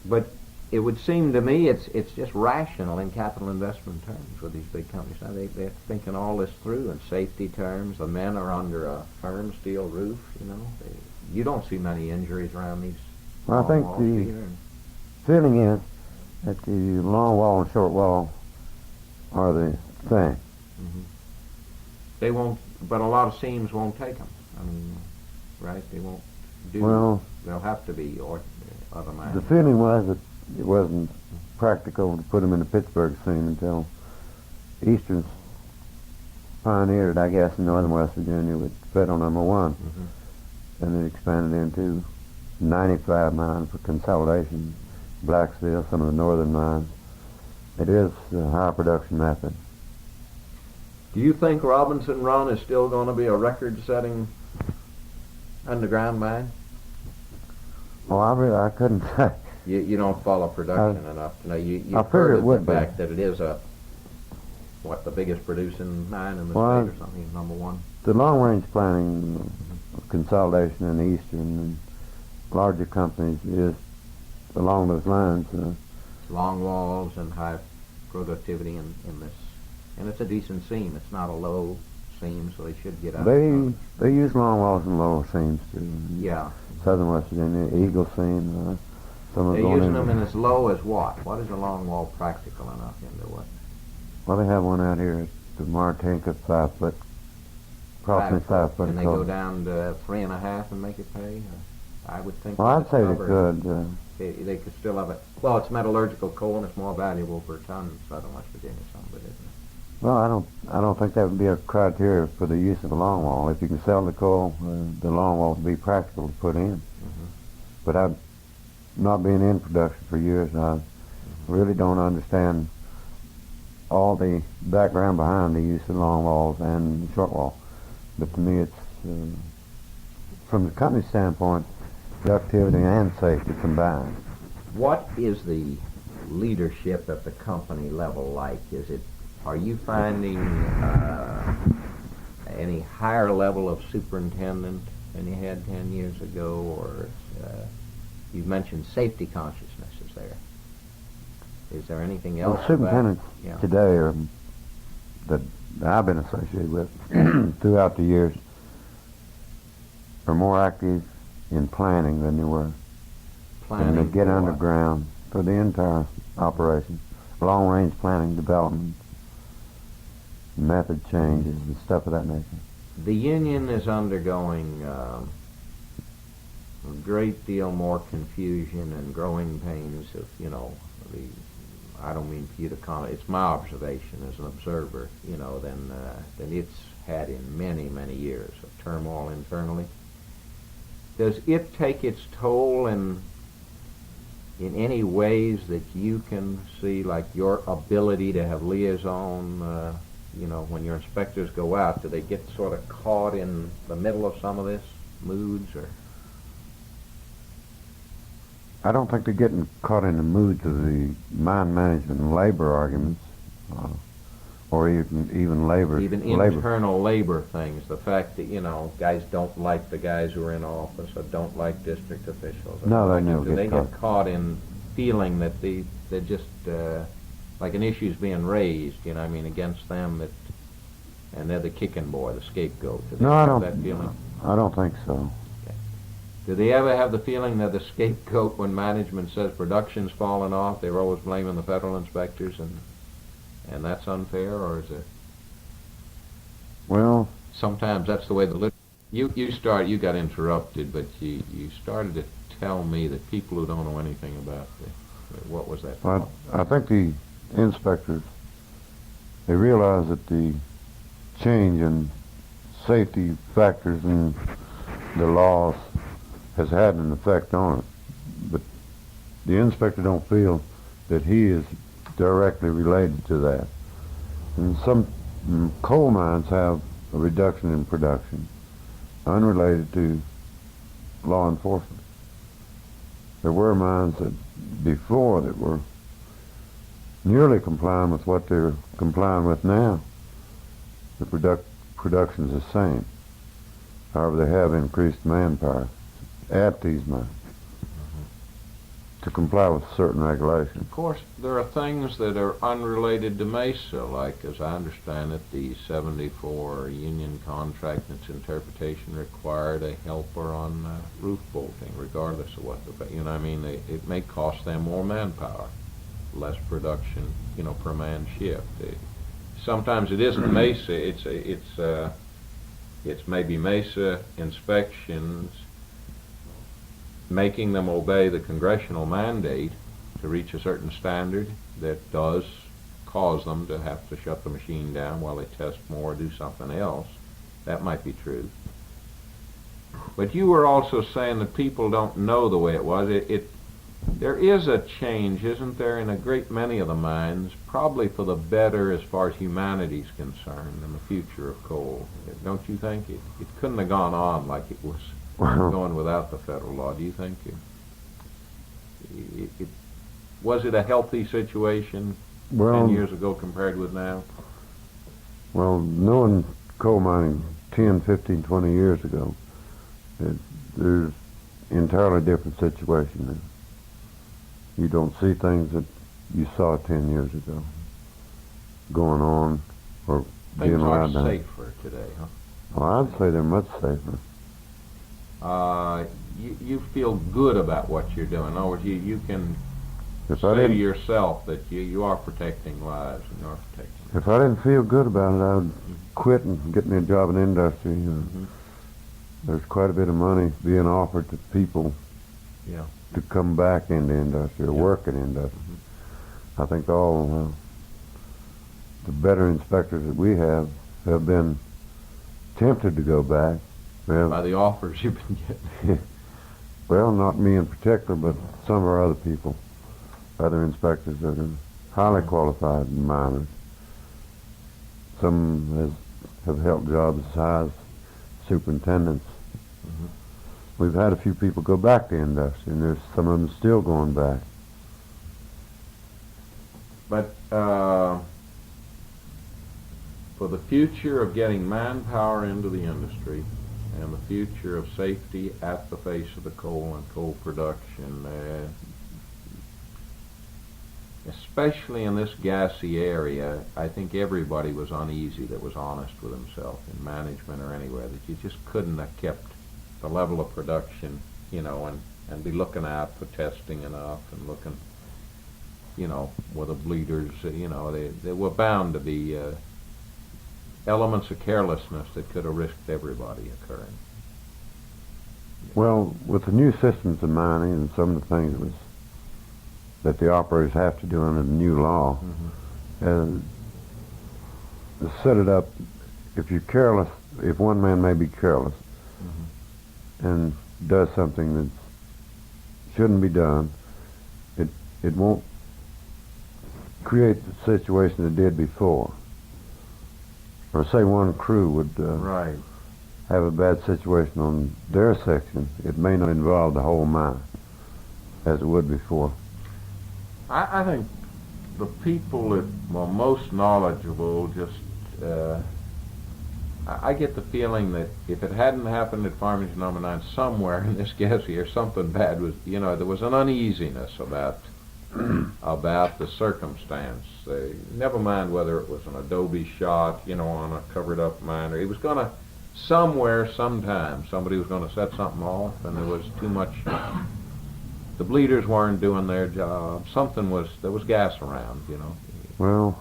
But it would seem to me it's just rational in capital investment terms with these big companies. Now they're thinking all this through in safety terms. The men are under a firm steel roof. You know, you don't see many injuries around these. Well, I think walls the either. feeling is that the long wall and short wall are the thing. They won't, but a lot of seams won't take them. I mean, right? They won't do. Well, they'll have to be or other mines. the feeling was that it wasn't practical to put them in the Pittsburgh scene until Eastern's pioneered, I guess, in northern West Virginia with Federal Number 1. And it expanded into 95 mines for consolidation, Blacksville, some of the northern mines. It is a high production method. Do you think Robinson Run is still going to be a record-setting underground mine? Oh, I couldn't say. You don't follow production enough to know. You've I figured heard it of would the be. fact that it is the biggest producing mine in the Well, state or something, number 1. The long-range planning of consolidation in the Eastern and larger companies is along those lines. Long walls and high productivity in this. And it's a decent seam. It's not a low seam, so they should get out. They use long walls and lower seams too. Yeah. Southern West Virginia, Eagle seam. Some They're are going using into, them in as low as what? What is a long wall practical enough into what? well, they have one out here at the Martinka 5 foot, approximately 5 foot. And they across. go down to 3.5 and make it pay? I would think. Well, I'd that's say they covered. could. They could still have it. Well, it's metallurgical coal and it's more valuable per ton in Southern West Virginia, some of it, isn't it? Well, I don't think that would be a criteria for the use of a long wall. If you can sell the coal, the long wall would be practical to put in. But not being in production for years, I really don't understand all the background behind the use of long walls and short wall. But to me, it's from the company standpoint, productivity and safety combined. What is the leadership at the company level like? Are you finding any higher level of superintendent than you had 10 years ago, or you mentioned safety consciousness is there? Is there anything else? Well, superintendents today that I've been associated with throughout the years are more active in planning than they were. Planning And they get for what? underground for the entire operation, long-range planning, development, method changes, and stuff of that nature. The union is undergoing a great deal more confusion and growing pains of, I don't mean for you to comment, it's my observation as an observer, than it's had in many, many years of turmoil internally. Does it take its toll in any ways that you can see, like your ability to have liaison, when your inspectors go out, do they get sort of caught in the middle of some of this, moods, or? I don't think they're getting caught in the moods of the mine management and labor arguments, or even labor. Even internal labor things, the fact that, guys don't like the guys who are in office or don't like district officials. No, they never Do they get get caught in feeling that they're just, like an issue's being raised, against them, and they're the kicking boy, the scapegoat? Do they No, I have don't. that feeling? I don't think so. Do they ever have the feeling they're the scapegoat when management says production's falling off? They're always blaming the federal inspectors, and that's unfair, or is it? Well, Sometimes that's the way you got interrupted, but you started to tell me that people who don't know anything about what was that? Well, I think the inspectors, they realize that the change in safety factors and the laws has had an effect on it. But the inspector don't feel that he is directly related to that. And some coal mines have a reduction in production unrelated to law enforcement. There were mines that before that were nearly complying with what they're complying with now. The production's the same. However, they have increased manpower at these mines to comply with certain regulations. Of course, there are things that are unrelated to MESA, like, as I understand it, the 74 union contract and its interpretation required a helper on roof bolting, regardless of what it may cost them more manpower, less production, per man shift. Sometimes it isn't MESA, it's maybe MESA inspections making them obey the congressional mandate to reach a certain standard that does cause them to have to shut the machine down while they test more or do something else. That might be true. But you were also saying that people don't know the way it was. There is a change, isn't there, in a great many of the mines, probably for the better as far as humanity's concerned in the future of coal. Don't you think? It couldn't have gone on like it was going without the federal law. Do you think was it a healthy situation 10 years ago compared with now? Well, knowing coal mining 10, 15, 20 years ago, there's entirely different situation now. You don't see things that you saw 10 years ago going on or being Things allowed are to. safer today, huh? Well, I'd say they're much safer. You feel good about what you're doing. In other words, you can If I say to didn't, yourself that you are protecting lives and you are protecting. if I didn't feel good about it, I would quit and get me a job in industry. There's quite a bit of money being offered to people Yeah. to come back into industry or work in industry. I think all the better inspectors that we have been tempted to go back. By the offers you've been getting. Well, not me in particular, but some of our other people, other inspectors that are highly qualified miners. Some have held jobs as high as superintendents. We've had a few people go back to industry, and there's some of them still going back. But for the future of getting manpower into the industry and the future of safety at the face of the coal and coal production, especially in this gassy area, I think everybody was uneasy that was honest with himself in management or anywhere, that you just couldn't have kept the level of production, and be looking out for testing enough and looking, with the bleeders, there were bound to be elements of carelessness that could have risked everybody occurring. Well, with the new systems of mining and some of the things that the operators have to do under the new law, to set it up, if you're careless, if one man may be careless and does something that shouldn't be done, it won't create the situation it did before. Or say one crew would Right. have a bad situation on their section, it may not involve the whole mine as it would before. I think the people that were most knowledgeable just, I get the feeling that if it hadn't happened at Farmington No. 9, somewhere in this gassy or something bad was, there was an uneasiness about the circumstance. Never mind whether it was an adobe shot, on a covered up mine, or it was going to, somewhere, sometime, somebody was going to set something off, and there was too much. The bleeders weren't doing their job. There was gas around, Well,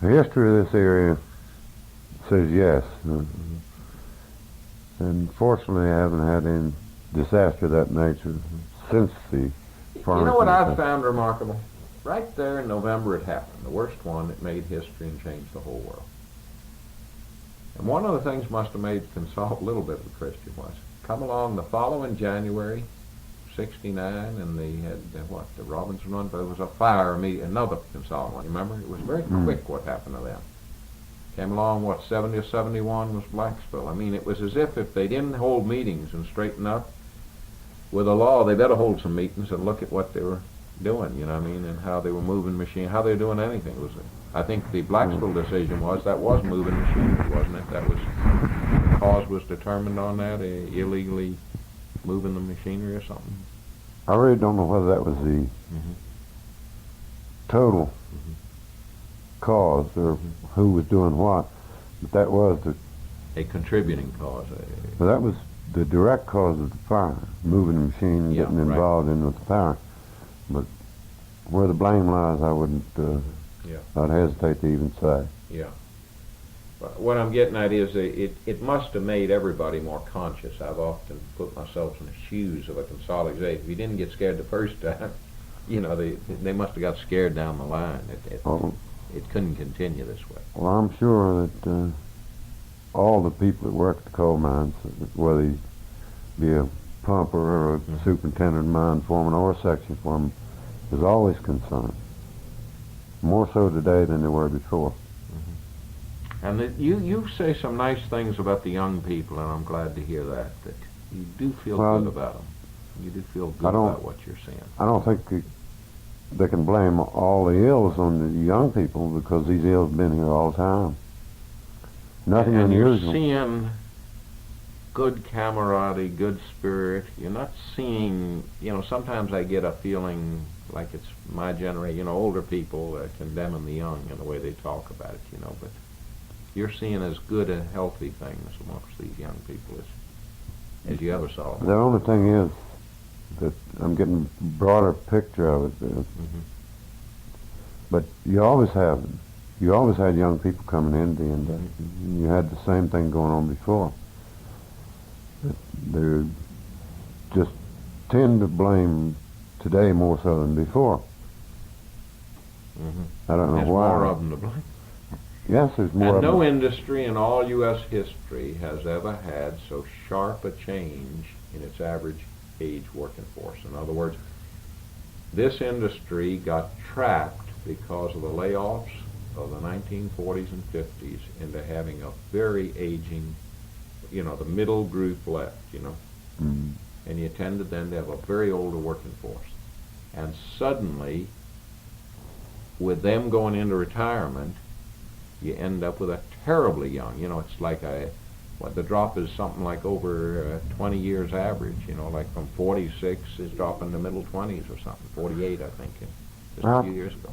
the history of this area says yes. And fortunately I haven't had any disaster of that nature since the You know what I've found remarkable? Right there in November it happened. The worst one that made history and changed the whole world. And one of the things must have made consult a little bit with Christian was, come along the following January, 69, and they had, the Robinson one, but it was a fire immediately, another consolidate one, you remember? It was very quick what happened to them. Came along, 70 or 71 was Blacksville. I mean, it was as if they didn't hold meetings and straighten up with the law, they better hold some meetings and look at what they were doing, and how they were moving machine, how they were doing anything. I think the Blacksville decision was moving machinery, wasn't it? That was, the cause was determined on that, illegally moving the machinery or something. I really don't know whether that was the total cause or who was doing what, but that was a contributing cause. that was the direct cause of the fire, moving the machine, getting involved in with the fire. But where the blame lies, I wouldn't. I'd hesitate to even say. Yeah. But what I'm getting at is it must have made everybody more conscious. I've often put myself in the shoes of a consolidated. If you didn't get scared the first time, you know, they must have got scared down the line. Well, It couldn't continue this way. well, I'm sure that all the people that work at the coal mines, whether you be a pumper or a superintendent, mine foreman, or a section foreman, is always concerned. More so today than they were before. And you say some nice things about the young people, and I'm glad to hear that you do feel good about them. You do feel good about what you're seeing. I don't think they can blame all the ills on the young people, because these ills have been here all the time. Nothing and unusual. You're seeing good camaraderie, good spirit. You're not seeing, sometimes I get a feeling like it's my generation, older people condemning the young in the way they talk about it, but you're seeing as good and healthy things amongst these young people as you ever saw. The only thing is that I'm getting a broader picture of it. But you always had young people coming in, and you had the same thing going on before. They just tend to blame today more so than before. I don't know There's why. more of them to blame. Yes, there's more And of no them. industry in all U.S. history has ever had so sharp a change in its average age working force. In other words, this industry got trapped because of the layoffs of the 1940s and 50s into having a very aging, the middle group left, Mm. and you tended then to have a very older working force. And suddenly, with them going into retirement, you end up with a terribly young, it's like the drop is something like over 20 years average, like from 46 is dropping to middle 20s or something, 48 I think, just a few years ago,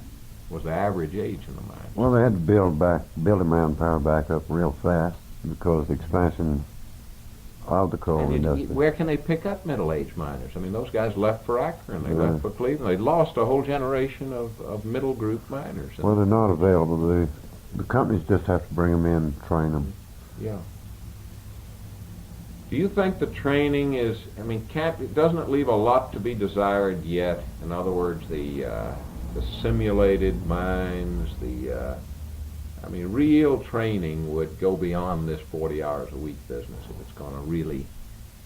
was the average age in the mine. Well, they had to build the manpower back up real fast because the expansion of the coal industry. Where can they pick up middle-aged miners? I mean, those guys left for Akron, they left for Cleveland, they lost a whole generation of middle group miners. Well, they're not available. The companies just have to bring them in and train them. Yeah. Do you think the training is, doesn't it leave a lot to be desired yet? In other words, the simulated mines, real training would go beyond this 40 hours a week business if it's going to really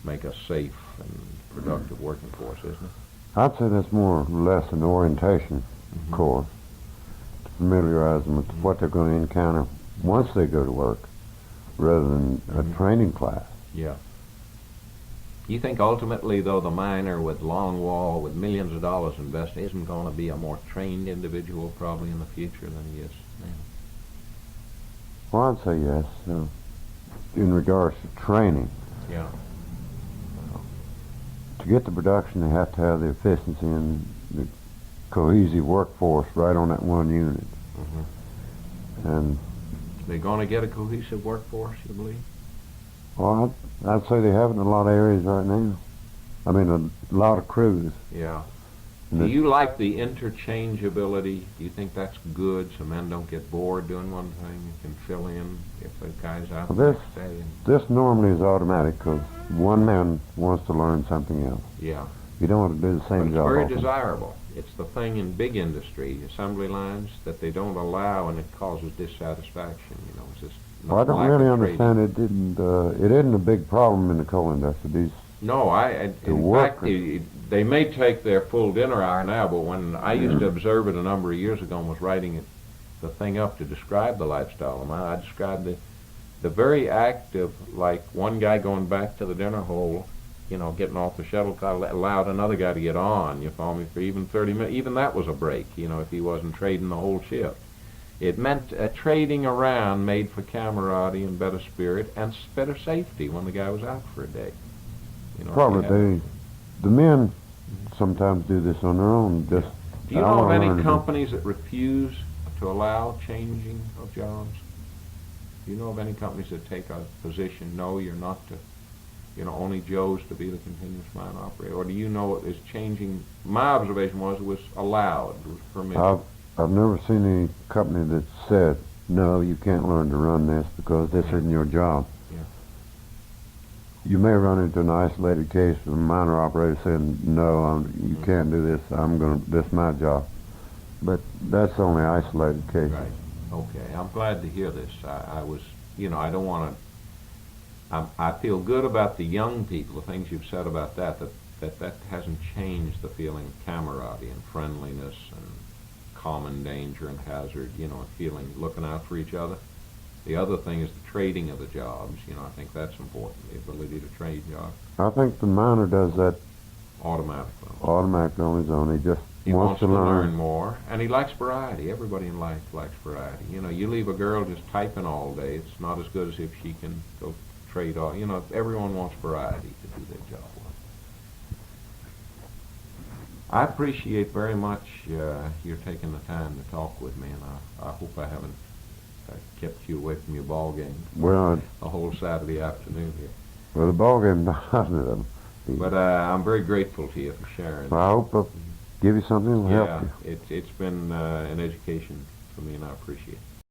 make a safe and productive working force, isn't it? I'd say that's more or less an orientation course to familiarize them with what they're going to encounter once they go to work, rather than a training class. Yeah. You think ultimately, though, the miner with Longwall, with millions of dollars invested, isn't going to be a more trained individual probably in the future than he is now? Well, I'd say yes. In regards to training, Yeah. to get the production, they have to have the efficiency and the cohesive workforce right on that one unit. And They're going to get a cohesive workforce, you believe? well, I'd say they have it in a lot of areas right now. A lot of crews. Yeah. And Do it- you like the interchangeability? Do you think that's good so men don't get bored doing one thing and can fill in if the guy's out Well, the this- next day? This normally is automatic because one man wants to learn something else. Yeah. You don't want to do the But same it's job very often. desirable. It's the thing in big industry, assembly lines, that they don't allow, and it causes dissatisfaction. It's just Well, I don't lack really of training. understand. It isn't a big problem in the coal industry. No, in fact, workers. they may take their full dinner hour now, but when I used to observe it a number of years ago and was writing the thing up to describe the lifestyle of mine, I described the very act of, like, one guy going back to the dinner hole, getting off the shuttlecock, allowed another guy to get on, you follow me, for even 30 minutes. Even that was a break, if he wasn't trading the whole shift. It meant trading around made for camaraderie and better spirit and better safety when the guy was out for a day. Probably the men sometimes do this on their own. Do you know of any companies that refuse to allow changing of jobs? Do you know of any companies that take a position, no, you're not to, only Joe's to be the continuous mine operator? Or do you know it is changing? My observation was it was allowed, it was permitted. I've never seen any company that said, no, you can't learn to run this because this isn't your job. Yeah. You may run into an isolated case of a miner operator saying, "No, you can't do this. This is my job." But that's only isolated case. Right. Okay. I'm glad to hear this. I was, I don't want to. I feel good about the young people. The things you've said about that hasn't changed the feeling of camaraderie and friendliness and common danger and hazard. Feeling looking out for each other. The other thing is the trading of the jobs. I think that's important. The ability to trade jobs I think the miner does that automatically. automatically on his own. He just He wants to learn learn. more, and he likes variety. Everybody in life likes variety. You leave a girl just typing all day, it's not as good as if she can go trade off. Everyone wants variety to do their job well. I appreciate very much your taking the time to talk with me, and I hope I haven't kept you away from your ball game Well, a whole Saturday afternoon here. the ball game not. But I'm very grateful to you for sharing. I hope I'll give you something that will help you. It's been an education for me, and I appreciate it.